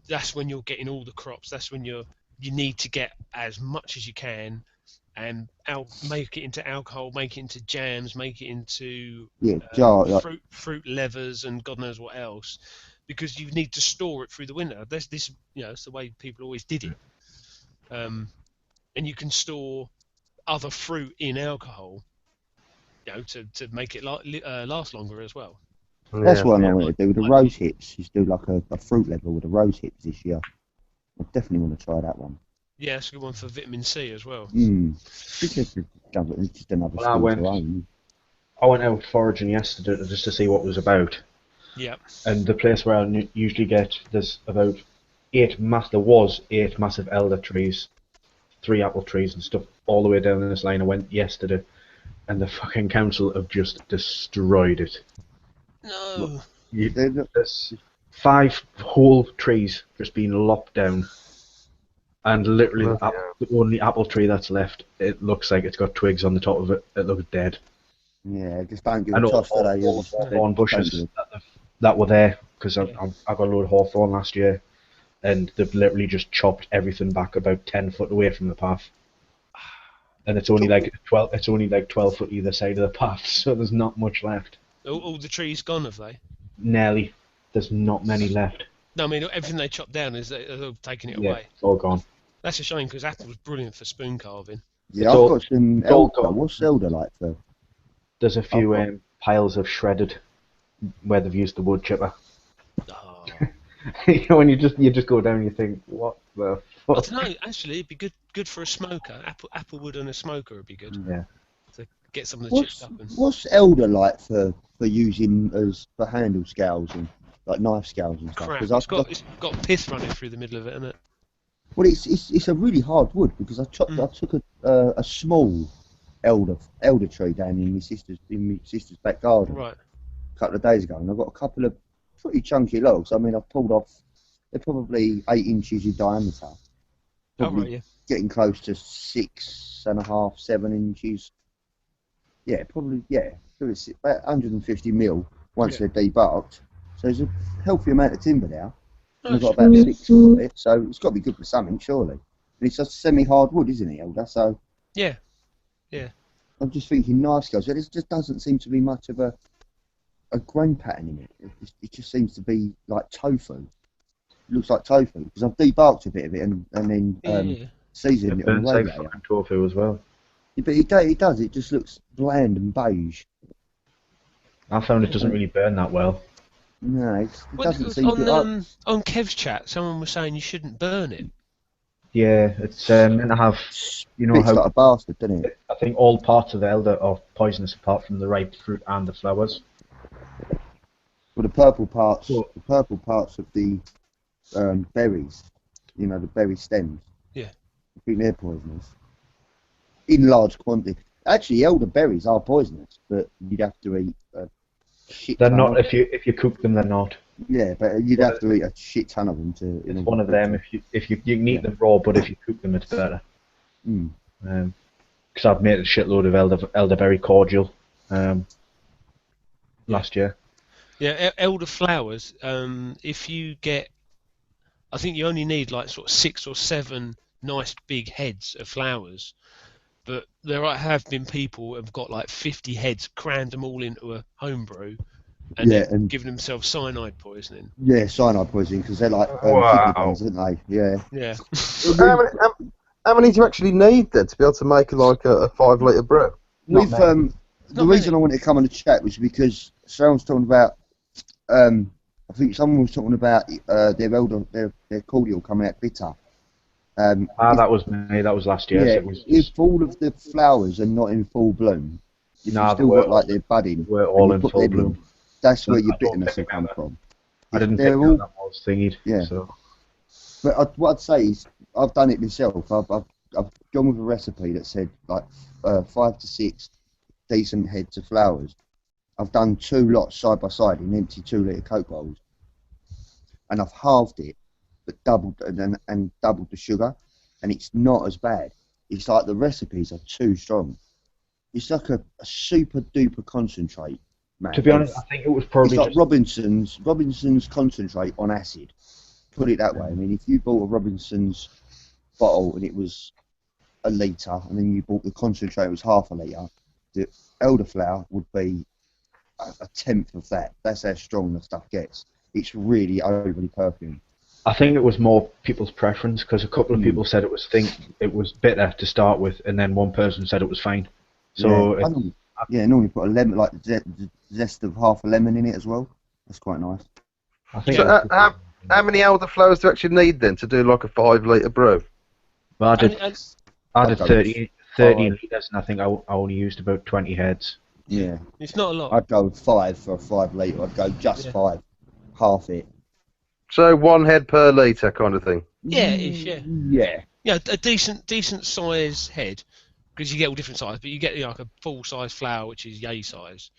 that's when you're getting all the crops. That's when you need to get as much as you can and make it into alcohol, make it into jams, make it into Yeah, jar, like, fruit levers and God knows what else, because you need to store it through the winter. It's the way people always did it. And you can store other fruit in alcohol, to make it last longer as well. that's Yeah. what I want to do with the rose hips. Just do like a fruit level with the rose hips this year. I definitely want to try that one. Yeah, that's a good one for vitamin C as well. It's just another Well, I skill went- to own. I went out foraging yesterday just to see what it was about. Yeah. And the place where I usually get, there's about 8 massive elder trees, 3 apple trees and stuff all the way down this line. I went yesterday, and the fucking council have just destroyed it. No. There's 5 whole trees just being lopped down, and literally the only apple tree that's left, it looks like it's got twigs on the top of it. It looks dead. Yeah, just don't give And a all toss today. the hawthorn bushes that were there, because I got a load of hawthorn last year, and they've literally just chopped everything back about 10 foot away from the path. And it's only like 12. It's only like 12 foot either side of the path, so there's not much left. All the trees gone, have they? Nearly. There's not many left. No, I mean everything they chopped down is they're taking it Yeah, away. it's all gone. That's a shame because apple was brilliant for spoon carving. Yeah, It's I've all- got some all elder. gone. What's elder like for? There's a few piles of shredded where they've used the wood chipper. Oh. When you just go down, and you think, what the I fuck? don't know. Actually, it'd be good for a smoker. Applewood and a smoker would be good Yeah. to get some of the chips up. What's elder like for using as for handle scales and like knife scales and stuff. Crap. 'Cause It's got pith running through the middle of it, isn't it? well, it's a really hard wood because I took a small elder tree down in my sister's back garden Right. a couple of days ago, and I've got a couple of pretty chunky logs. I mean, I've pulled off. They're probably 8 inches in diameter. Oh, Probably right, yeah. getting close to 6.5, 7 inches. Yeah, probably, yeah. So it's about 150 mil once they're debarked. So there's a healthy amount of timber now. And I've got about 6 of it, so it's got to be good for something, surely. And it's just semi-hard wood, isn't it, Elder? So Yeah. I'm just thinking knife scales. There just doesn't seem to be much of a grain pattern in it. It just seems to be like tofu. It looks like tofu because I've debarked a bit of it and then seasoned It it on burns the like radiator. fucking tofu as well. Yeah, but it does. It just looks bland and beige. I found it doesn't really burn that well. No, it Well, doesn't seem to. on Kev's chat, someone was saying you shouldn't burn it. Yeah, it's meant to have, you know Bits how like a bastard, doesn't it? I think all parts of the elder are poisonous apart from the ripe fruit and the flowers. Well, the purple parts Well- of the berries, you know, the berry stems. Yeah. I think they're poisonous in large quantity. Actually, elderberries are poisonous, but you'd have to eat a shit They're ton not of if you cook them. They're not. Yeah, but you'd have to eat a shit ton of them to. It's one of them. If you can eat them raw, but if you cook them, it's better. Mm. Because I've made a shitload of elderberry cordial last year. Yeah, elderflowers. If you get, I think you only need like sort of 6 or 7 nice big heads of flowers. But there have been people who have got like 50 heads, crammed them all into a homebrew, and then given themselves cyanide poisoning. Yeah, cyanide poisoning because they're like Wow. kidney beans, aren't they? Yeah. Yeah. How many do you actually need then to be able to make like a 5 litre brew? We've the Not reason many. I wanted to come on the chat was because someone's talking about. I think someone was talking about their cordial coming out bitter. That was me. That was last year. Yeah, So it was if all of the flowers are not in full bloom, if Nah, you still they were- got like they're budding, we're all and you in put full them in, bloom. that's where your I don't bitterness will think come that- from. I didn't They're think all- that was thingied. Yeah. So But what I'd say is, I've done it myself. I've gone with a recipe that said like 5 to 6 decent heads of flowers. I've done 2 lots side by side in empty 2-litre Coke bowls, and I've halved it, but doubled and doubled the sugar, and it's not as bad. It's like the recipes are too strong. It's like a super duper concentrate, man. to be honest, I think it was probably It's like just Robinson's concentrate on acid. Put it that way. I mean, if you bought a Robinson's bottle and it was a litre, and then you bought the concentrate, it was half a litre, the elderflower would be a tenth of that. That's how strong the stuff gets. It's really overly perfumed. I think it was more people's preference because a couple of people said it was bitter to start with, and then one person said it was fine. So normally put a lemon, like the zest of half a lemon in it as well. That's quite nice. I think. So how many elderflowers do you actually need then to do like a 5 litre brew? Well, I did I'd go 30 5. litres, and I think I only used about 20 heads. Yeah, It's not a lot. I'd go with 5 for a 5 litre. I'd go just 5, half it. So 1 head per litre kind of thing. Yeah, ish, yeah. Yeah. Yeah, a decent size head, because you get all different sizes, but you get like a full size flower, which is yay size.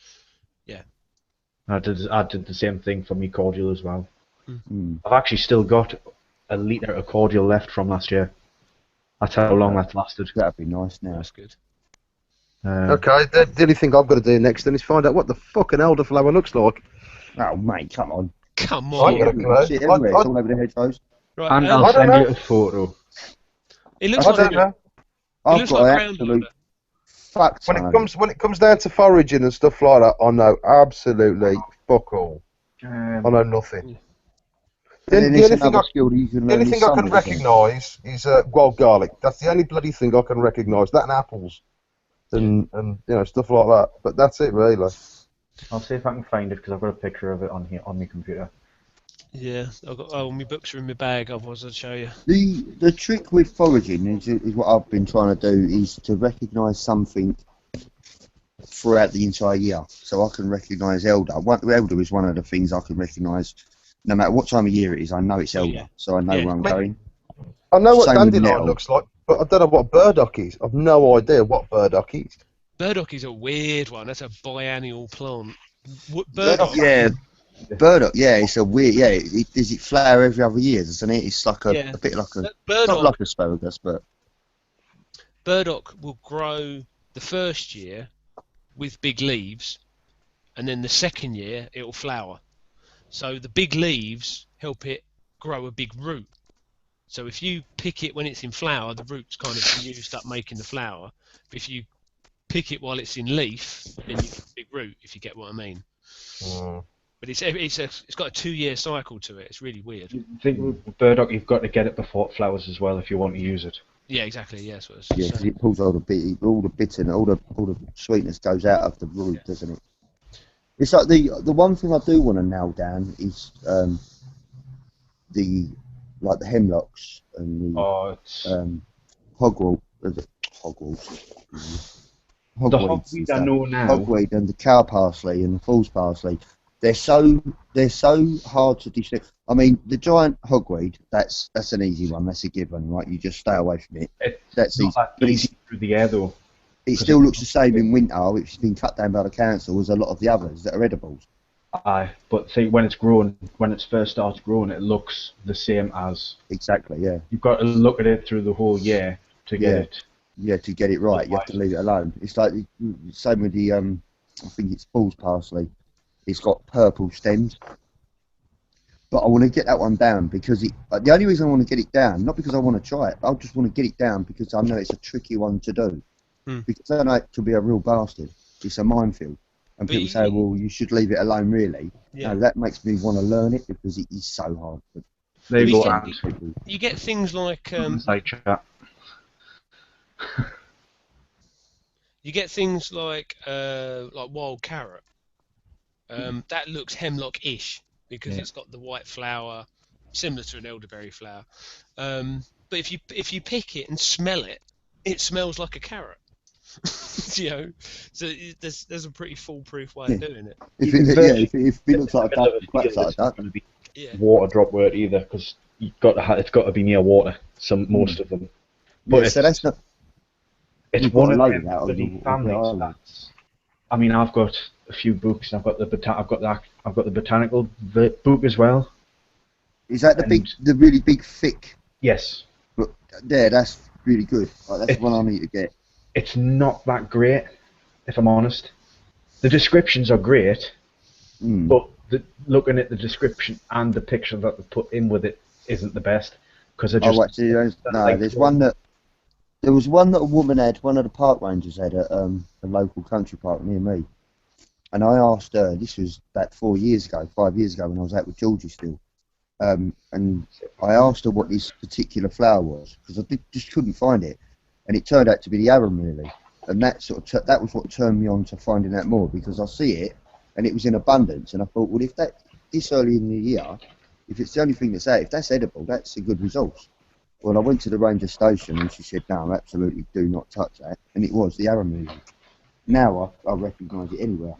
I did the same thing for me cordial as well. Mm. I've actually still got a litre of cordial left from last year. That's how long that's lasted. That'd be nice now. That's good. Okay, the only thing I've got to do next then is find out what the fucking elderflower looks like. Oh, mate, come on. Come I on. got a clue. See it everywhere. It's all over the hedgerows. Right, And I I'll don't send know. you a photo. it looks I like don't know. it I've looks got like an ground absolute order. fuck When ton. it comes down to foraging and stuff like that, I know absolutely fuck all. I know nothing. The Then only there's thing I another skill that you can The learn only is thing I can sunblock. recognise is wild garlic. That's the only bloody thing I can recognise. That and apples, and you know stuff like that. But that's it really. I'll see if I can find it because I've got a picture of it on here on my computer. Yeah, I've got, my books are in my bag, otherwise I'd show you. The trick with foraging is what I've been trying to do is to recognise something throughout the entire year. So I can recognise elder. Elder is one of the things I can recognise no matter what time of year it is, I know it's elder, yeah. so I know Yeah. where I'm going. I know what Same with dandelion nettle. looks like, but I don't know what burdock is. I've no idea what burdock is. Burdock is a weird one. That's a biennial plant. Burdock. Yeah, burdock. Yeah, it's a weird. Yeah, does it flower every other year? Doesn't it? It's like a bit like a not Burdock. like asparagus, but Burdock will grow the first year with big leaves, and then the second year it will flower. So the big leaves help it grow a big root. So if you pick it when it's in flower, the root's kind of used up making the flower. But if you pick it while it's in leaf, then you get a big root, if you get what I mean. But it's got a 2-year cycle to it. It's really weird. I think with burdock, you've got to get it before it flowers as well if you want to use it. Yeah, exactly. Yeah, that's what I was yeah, because saying. it pulls all the bitter and all the sweetness goes out of the root, doesn't it? It's like the one thing I do want to nail down is the hemlocks and the hogweed. Hogweeds. The hogweed I know now. Hogweed and the cow parsley and the false parsley. They're so hard to distinguish. I mean, the giant hogweed, that's an easy one. That's a given, right? You just stay away from it. That's easy. But easy through the air though. It still looks the same in winter, which has been cut down by the council, as a lot of the others that are edibles. Aye, but see, when it's first starts growing, it looks the same as. Exactly, yeah. You've got to look at it through the whole year to get it. Yeah, to get it right, you have to leave it alone. It's like same with the I think it's false parsley. It's got purple stems, but I want to get that one down because the only reason I want to get it down, not because I want to try it, I just want to get it down because I know it's a tricky one to do. Because I know it can be a real bastard. It's a minefield. And people say, well, you should leave it alone, really. Yeah. No, that makes me want to learn it because it is so hard. There you go, you get things like... you get things like wild carrot. That looks hemlock-ish because it's got the white flower, similar to an elderberry flower. But if you pick it and smell it, it smells like a carrot. You know, so there's a pretty foolproof way of doing it. If it looks like a duck, it quacks like a duck. Water drop wort either, because it's got to be near water. Most of them. But so that's not. It's one of the families. I mean, I've got a few books. I've got the botanical book as well. Is that the really big, thick? Yes. But there, that's really good. That's one I need to get. It's not that great, if I'm honest. The descriptions are great, but looking at the description and the picture that they put in with it isn't the best. Because there's one that. There was one that a woman had, one of the park rangers had at a local country park near me. And I asked her, this was about 5 years ago when I was out with Georgie still. And I asked her what this particular flower was, because I just couldn't find it. And it turned out to be the arum lily. And that that was what turned me on to finding out more, because I see it, and it was in abundance. And I thought, well, if this early in the year, if it's the only thing that's out, if that's edible, that's a good resource. Well, I went to the ranger station and she said, no, absolutely do not touch that. And it was the arum lily. Now I recognise it anywhere.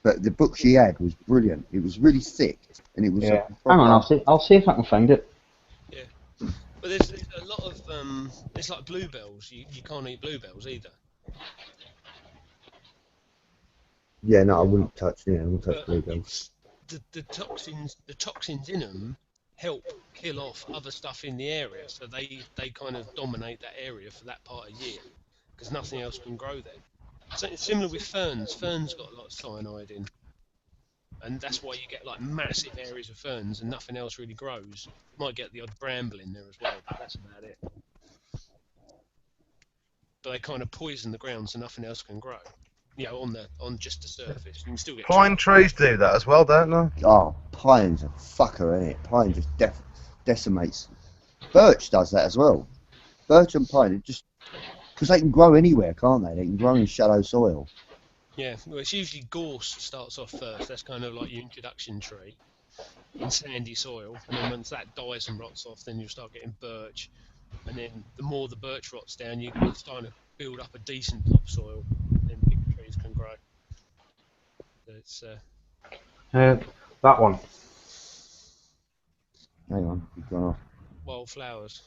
But the book she had was brilliant. It was really thick. And it was... Yeah. Hang on, I'll see if I can find it. Yeah. But there's a lot of... it's like bluebells. You can't eat bluebells either. Yeah, no, I wouldn't touch bluebells. The toxins in them help kill off other stuff in the area, so they kind of dominate that area for that part of year because nothing else can grow there. So it's similar with ferns. Ferns got a lot of cyanide in, and that's why you get like massive areas of ferns and nothing else really grows. Might get the odd bramble in there as well, but that's about it. But they kind of poison the ground so nothing else can grow. You know, on just the surface. You can still get pine trees do that as well, don't they? Oh, pine's a fucker, isn't it? Pine just decimates. Birch does that as well. Birch and pine, because they can grow anywhere, can't they? They can grow in shallow soil. Yeah, well, it's usually gorse starts off first. That's kind of like your introduction tree in sandy soil, and then once that dies and rots off, then you start getting birch, and then the more the birch rots down, you're starting to build up a decent topsoil, then bigger trees can grow. So it's that one. Hang on, you've gone off. Wildflowers.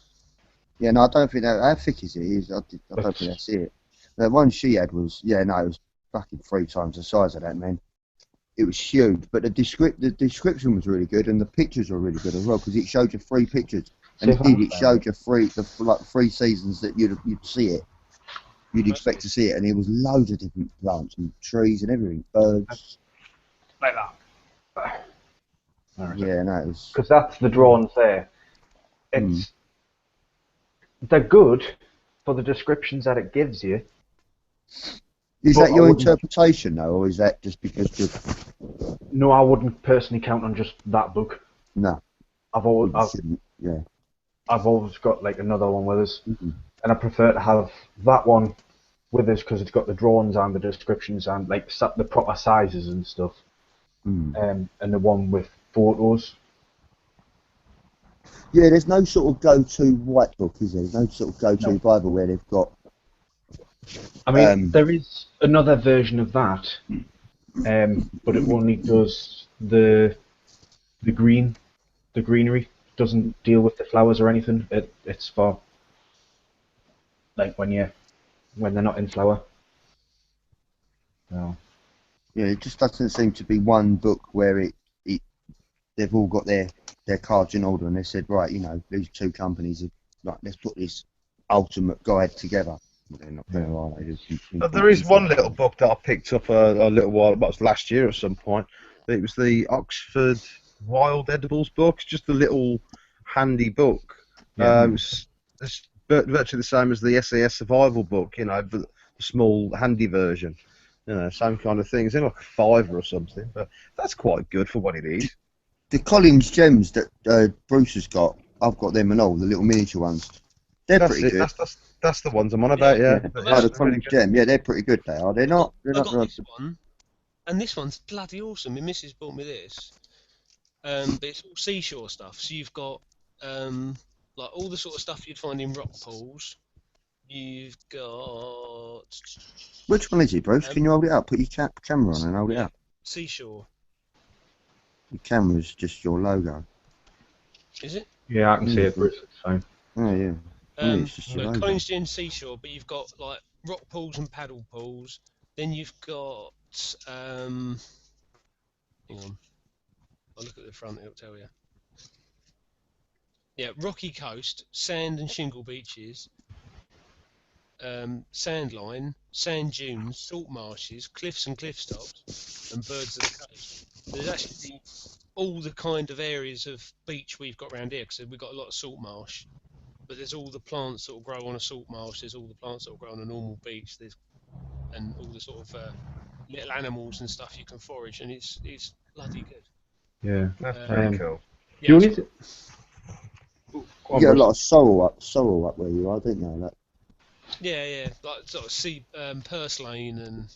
Yeah, no, I don't think that. How thick is it? I don't think that's it. The one she had was, yeah, no, it was fucking 3 times the size of that, man. It was huge, but the description was really good, and the pictures were really good as well, because it showed you 3 pictures, and it showed you 3 seasons that you'd see it. You'd expect to see it, and it was loads of different plants and trees and everything, birds. Like that. Yeah, no, it was. Because that's the drawings there. They're good for the descriptions that it gives you. Is that your interpretation, though, or is that just because you're... No, I wouldn't personally count on just that book. No. I've always got like another one with us, and I prefer to have that one with us because it's got the drawings and the descriptions and like the proper sizes and stuff, and the one with photos. Yeah, there's no sort of go-to white book, is there? There's no sort of go-to Bible where they've got... I mean, there is another version of that, but it only does the greenery. It doesn't deal with the flowers or anything. It's for like when they're not in flower. No. Yeah, it just doesn't seem to be one book where they've all got their cards in order, and they said, right, you know, these 2 companies are like, let's put this ultimate guide together. They're not going to There is one little book that I picked up a little while, it was last year at some point. It was the Oxford Wild Edibles book, just a little handy book. It's virtually the same as the SAS Survival book, you know, but the small handy version. You know, same kind of thing. It's in like a £5 or something, but that's quite good for what it is. The Collins gems that Bruce has got, I've got them and all, the little miniature ones. They're pretty good. That's the ones I'm on about, yeah. The Collins gem, yeah, they're pretty good. They are. They're not. I've got this one, and this one's bloody awesome. My missus bought me this. But it's all seashore stuff. So you've got like all the sort of stuff you'd find in rock pools. You've got... Which one is it, Bruce? Can you hold it up? Put your camera on and hold it up. Seashore. The camera's just your logo. Is it? Yeah, I can see it, Bruce. It's fine. Oh, yeah. Collins Gym Seashore, but you've got like rock pools and paddle pools. Then you've got... hang on. I'll look at the front, it'll tell you. Yeah, rocky coast, sand and shingle beaches, sand line, sand dunes, salt marshes, cliffs and cliff tops, and birds of the coast. There's actually all the kind of areas of beach we've got around here, because we've got a lot of salt marsh, but there's all the plants that will grow on a salt marsh, there's all the plants that will grow on a normal beach, and all the sort of little animals and stuff you can forage, and it's bloody good. Yeah, that's pretty cool. Yeah, you need to... You get a lot of sorrel up where you are, don't you? Like... Yeah, like sort of sea purslane and.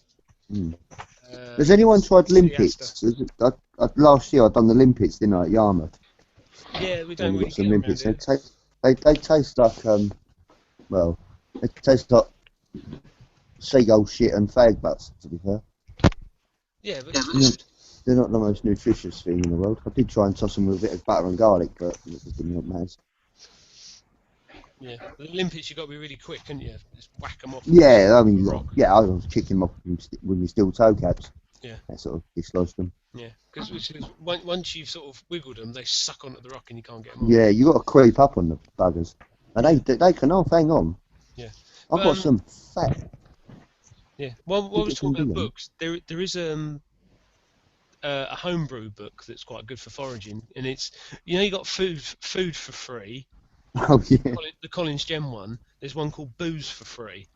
Has anyone tried limpets? Last year I done the limpets, didn't I, at Yarmouth? Yeah, we don't really get some get limpets. They taste like they taste like seagull shit and fag butts, to be fair. Yeah, but they're not the most nutritious thing in the world. I did try and toss them with a bit of butter and garlic, but it didn't help matters. Yeah, the limpets you got to be really quick, couldn't you? Just whack them off. Yeah, I mean, I was kicking them off with my steel toe caps. Yeah. That sort of dislodged them. Yeah, because once you've sort of wiggled them, they suck onto the rock and you can't get them off. Yeah, you got to creep up on the buggers, and they can hang on. Yeah. I've got some fat. Yeah. Well, I was talking about books. There is a homebrew book that's quite good for foraging, and it's you got food for free. Oh yeah. The Collins Gem one. There's one called Booze for Free.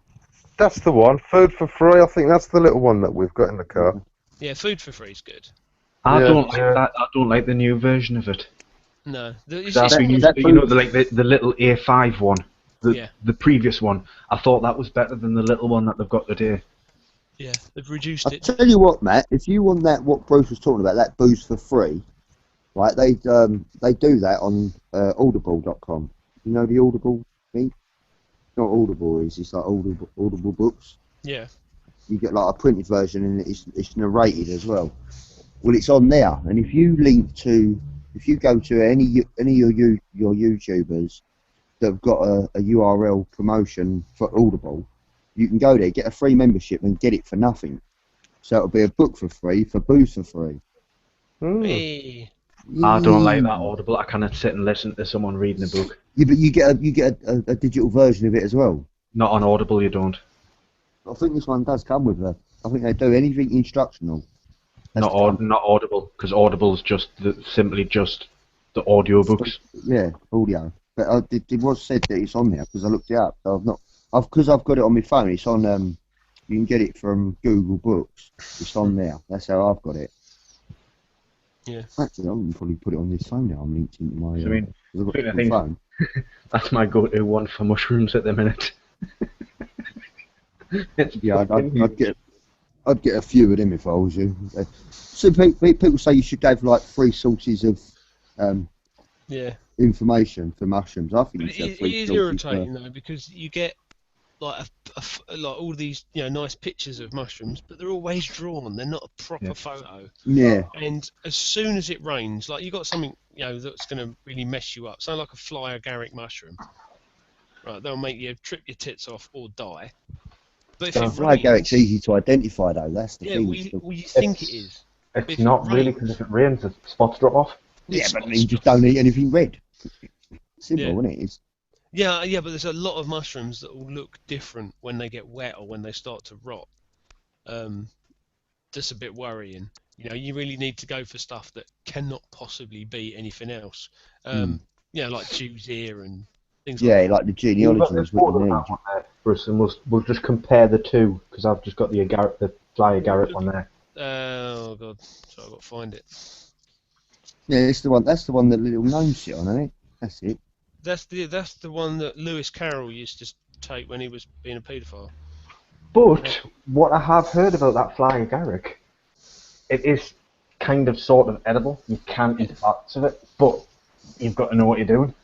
That's the one. Food for free. I think that's the little one that we've got in the car. Yeah, Food for Free is good. I don't like that. I don't like the new version of it. No, the little A5 one. The previous one. I thought that was better than the little one that they've got today. Yeah, they've reduced it. I'll tell you what, Matt. If you want that, what Bruce was talking about, that Booze for Free, right? They do that on Audible.com. You know the Audible thing? Not Audible, it's like Audible books. Yeah. You get like a printed version and it's narrated as well. Well, it's on there, and if you link to if you go to any of your YouTubers that have got a URL promotion for Audible, you can go there, get a free membership, and get it for nothing. So it'll be a book for free, for booze for free. Hey. I don't like that Audible. I cannot sit and listen to someone reading a book. Yeah, but you get a digital version of it as well. Not on Audible, you don't. I think this one does come with a. I think they do anything instructional. Not Audible, because Audible's just simply just the audio books. Yeah, audio. But it was said that it's on there because I looked it up. So I've got it on my phone. It's on. You can get it from Google Books. It's on there. That's how I've got it. Yeah. Actually, I would probably put it on this phone now. I'm linked into my. I mean, I've got it on my phone. That's my go-to one for mushrooms at the minute. Yeah, I'd get a few of them if I was you. So people say you should have like 3 sources of information for mushrooms. I think it is irritating though, because you get like like all these nice pictures of mushrooms, but they're always drawn. They're not a proper photo. Yeah. And as soon as it rains, like you got something that's going to really mess you up, something like a fly agaric mushroom. Right, they'll make you trip your tits off or die. But if it fly rains, agaric's easy to identify though. That's the thing. Well, you think it is. It's not really, because if it rains, the spots drop off. Yeah, but you just don't eat anything red. Simple, isn't it? Yeah, but there's a lot of mushrooms that will look different when they get wet or when they start to rot. That's a bit worrying. You really need to go for stuff that cannot possibly be anything else. Like Jew's ear and things like that. Yeah, like the genealogy is what you need. Bruce, and we'll just compare the two, because I've just got the fly agaric one there. Oh god, so I've got to find it. Yeah, it's the one. That's the one that little gnomes sit on, isn't it? That's it. That's the one that Lewis Carroll used to take when he was being a paedophile. But what I have heard about that fly agaric, it is kind of sort of edible. You can eat parts of it, but you've got to know what you're doing.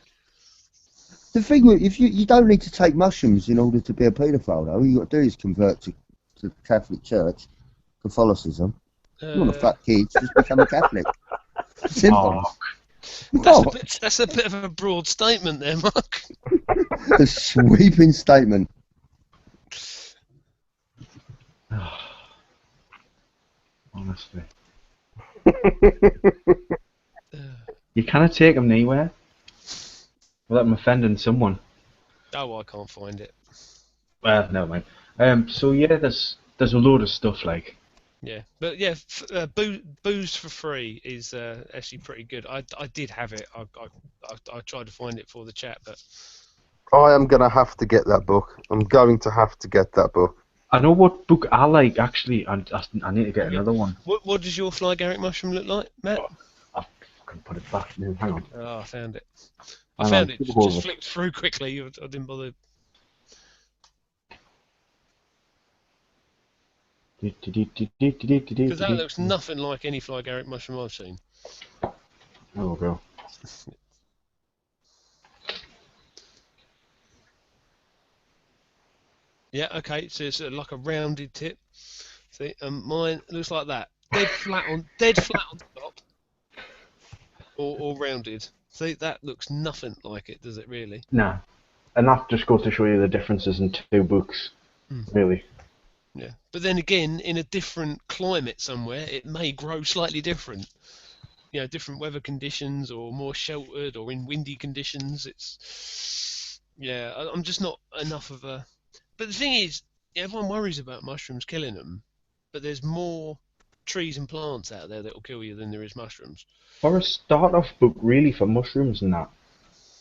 The thing with if you don't need to take mushrooms in order to be a paedophile, though. All you got to do is convert to the Catholic Church, Catholicism. You want to fuck kids, just become a Catholic. Simple. That's a bit of a broad statement there, Mark. A sweeping statement. Honestly. You cannot take them anywhere without them offending someone. Oh, I can't find it. Well, never mind. So yeah, there's a load of stuff like. Yeah, but yeah, booze for free is actually pretty good. I did have it. I tried to find it for the chat, but I am gonna have to get that book. I'm going to have to get that book. I know what book I like actually. I need to get another one. What does your fly agaric mushroom look like, Matt? I can put it back now. Hang on. Oh, I found it. I found it. Just flicked through quickly. I didn't bother. Because that looks nothing like any fly agaric mushroom I've seen. Oh, go. Yeah, okay, so it's like a rounded tip. See, mine looks like that. Dead flat on top. Or rounded. See, that looks nothing like it, does it really? Nah. And that just goes to show you the differences in two books, really. Yeah, but then again, in a different climate somewhere, it may grow slightly different. Different weather conditions, or more sheltered, or in windy conditions. I'm just not enough of a. But the thing is, everyone worries about mushrooms killing them, but there's more trees and plants out there that will kill you than there is mushrooms. For a start-off book, really, for mushrooms and that,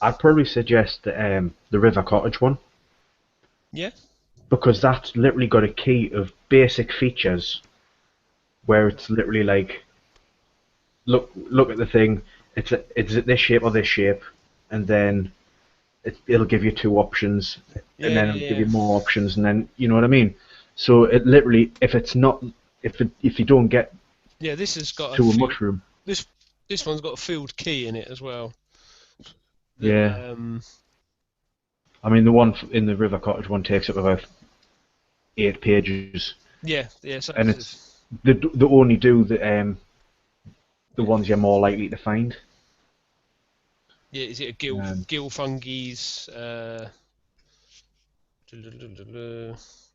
I'd probably suggest the River Cottage one. Yeah. Because that's literally got a key of basic features, where it's literally like, look at the thing, it's this shape or this shape, and then it'll give you 2 options, and then it'll give you more options, and then you know what I mean. So it literally, if you don't get this has got to a mushroom. This one's got a field key in it as well. Yeah. I mean, the one in the River Cottage one takes up about 8 pages. Yeah. So and they only do the ones you're more likely to find. Yeah, is it a gill Um, fungi's?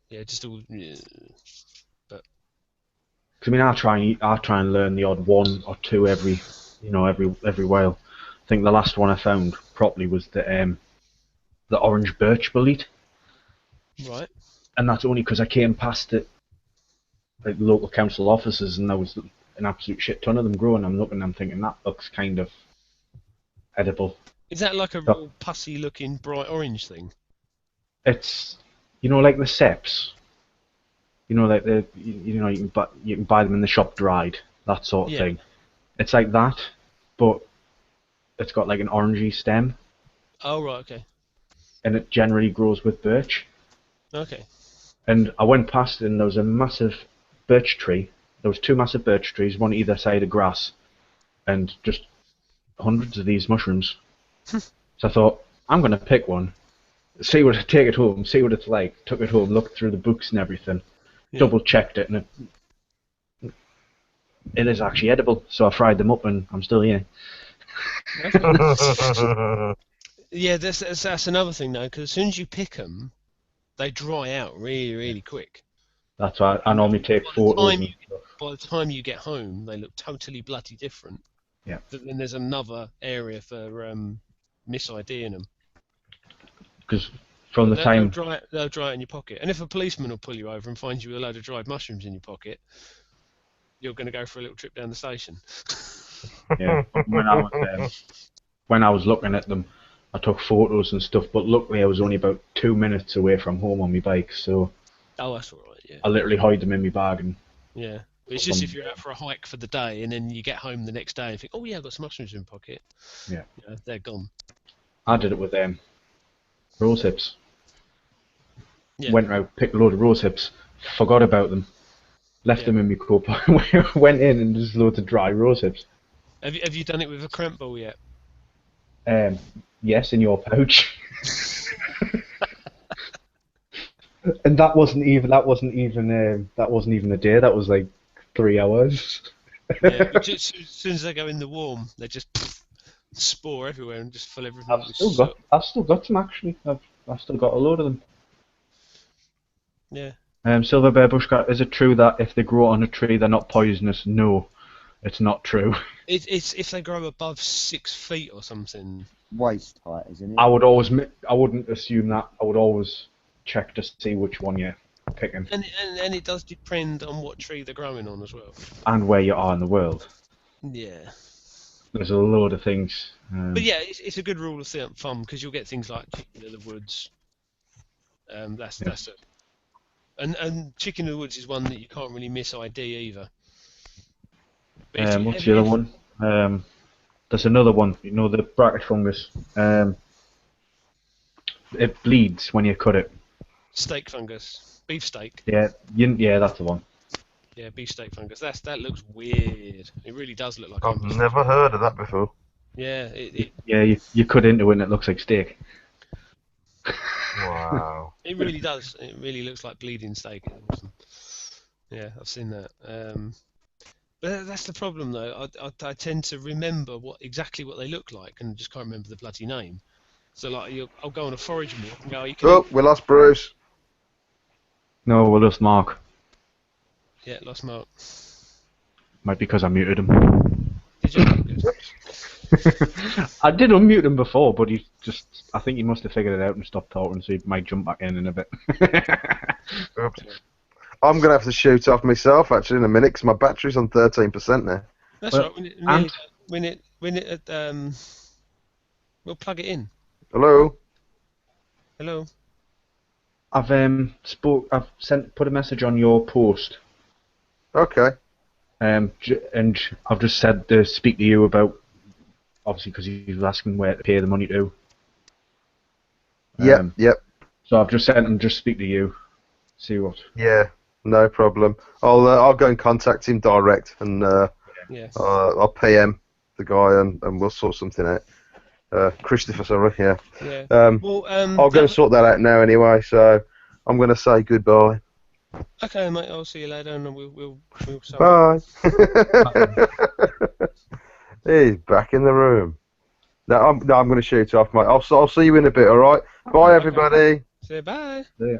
Yeah, just all. Yeah. But 'cause I mean, I try and learn the odd one or two every whale. I think the last one I found properly was the orange birch bullet, right. and that's only because I came past it, like local council offices, and there was an absolute shit ton of them growing. I'm looking, I'm thinking that looks kind of edible. Is that like a So real pussy-looking bright orange thing? it's, like the seps, like you can buy them in the shop dried, that sort of Yeah. thing. It's like that, but it's got like an orangey stem, Oh right. Okay. and it generally grows with birch. Okay. And I went past it, and there was a massive birch tree. There was two massive birch trees, one either side of grass, and just hundreds of these mushrooms. So I thought, I'm going to pick one, take it home, see what it's like. Took it home, looked through the books and everything, Yeah. double checked it, and it is actually edible. So I fried them up, and I'm still here. Yeah, that's another thing though, because as soon as you pick them, they dry out really, really quick. That's why I normally take By the photos time and stuff. by the time you get home, they look totally bloody different. Yeah. But then there's another area for mis-IDing them. Because from the But time they'll dry it in your pocket. And if a policeman will pull you over and find you with a load of dried mushrooms in your pocket, you're going to go for a little trip down the station. yeah, when I was looking at them, I took photos and stuff. But luckily, I was only about 2 minutes away from home on my bike, so Oh, that's all right. Yeah. I literally hide them in my bag. And Yeah. It's just if you're out for a hike for the day and then you get home the next day and think, oh yeah, I've got some mushrooms in my pocket. Yeah. They're gone. I did it with rose hips. Yeah. Went out, picked a load of rose hips, forgot about them, left Yeah. them in my cup, went in and just loads of dry rose hips. Have you done it with a cramp ball yet? Yes, in your pouch. And that wasn't even a day. That was like 3 hours. Yeah. But as soon as they go in the warm, they just spore everywhere and just fill everything with soot. I've still got some actually. I've still got a load of them. Yeah. Silver bear bushcat. Is it true that if they grow on a tree, they're not poisonous? No, it's not true. It's if they grow above 6 feet or something. Waist height, isn't it? I wouldn't assume that. I would always check to see which one you're picking And it does depend on what tree they're growing on as well. and where you are in the world. Yeah. There's a load of things. But yeah, it's a good rule of thumb because you'll get things like chicken in the woods. That's it. And chicken in the woods is one that you can't really miss ID either. But What's the other one? There's another one. You know, the brackish fungus. It bleeds when you cut it. Steak fungus, beef steak. Yeah, that's the one. Yeah, beef steak fungus. That looks weird. It really does look like. I've never heard of that before. Yeah, You cut into it and it looks like steak. Wow. it really does. It really looks like bleeding steak. It's awesome. Yeah, I've seen that. But that's the problem though. I tend to remember exactly what they look like and just can't remember the bloody name. So like, I'll go on a forage walk and go, you can. Oh, we lost Bruce. No, well, just Mark. Yeah, lost Mark. Might be because I muted him. Did you? Good. I did unmute him before, but I think he must have figured it out and stopped talking, so he might jump back in a bit. Oops. I'm going to have to shoot off myself actually in a minute because my battery's on 13% now. That's Well, right. We'll plug it in. Hello? Hello. I've put a message on your post, Okay. and I've just said to speak to you about, obviously because he was asking where to pay the money to. Yep. So I've just said just speak to you, see what. Yeah, no problem. I'll go and contact him direct and Yeah. I'll PM the guy and we'll sort something out. Christopher, sorry, yeah. Yeah. I'll go and sort that out now anyway, so I'm going to say goodbye. Okay, mate. I'll see you later, and we'll Bye. He's back in the room. I'm going to shoot off, mate. I'll see you in a bit. All right. Bye, everybody. Say bye. Yeah.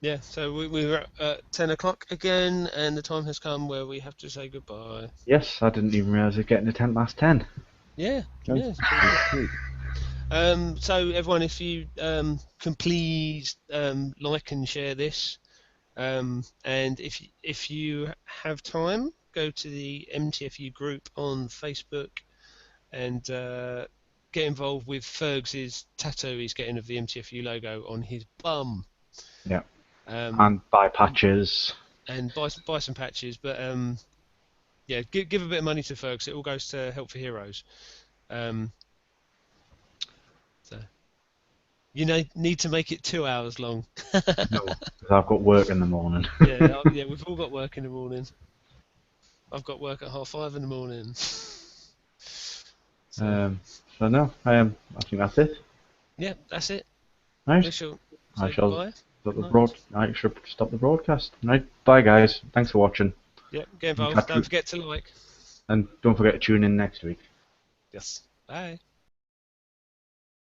Yeah, so we're at 10 o'clock again, and the time has come where we have to say goodbye. Yes, I didn't even realise it was getting to 10 past 10. Yeah, Oh, yeah. So everyone, if you can please like and share this, and if you have time, go to the MTFU group on Facebook and get involved with Fergs's tattoo he's getting of the MTFU logo on his bum. Yeah. Um, And buy patches. and buy some patches, but yeah, give a bit of money to Fergs. It all goes to Help for Heroes. So you need to make it 2 hours long. No, because I've got work in the morning. Yeah, we've all got work in the morning. I've got work at 5:30 in the morning. So no, I think that's it. Yeah, that's it. Right. We shall I say shall goodbye. I should stop the broadcast. Right. Bye, guys. Thanks for watching. Yeah, get involved. Don't forget to like. And don't forget to tune in next week. Yes. Bye.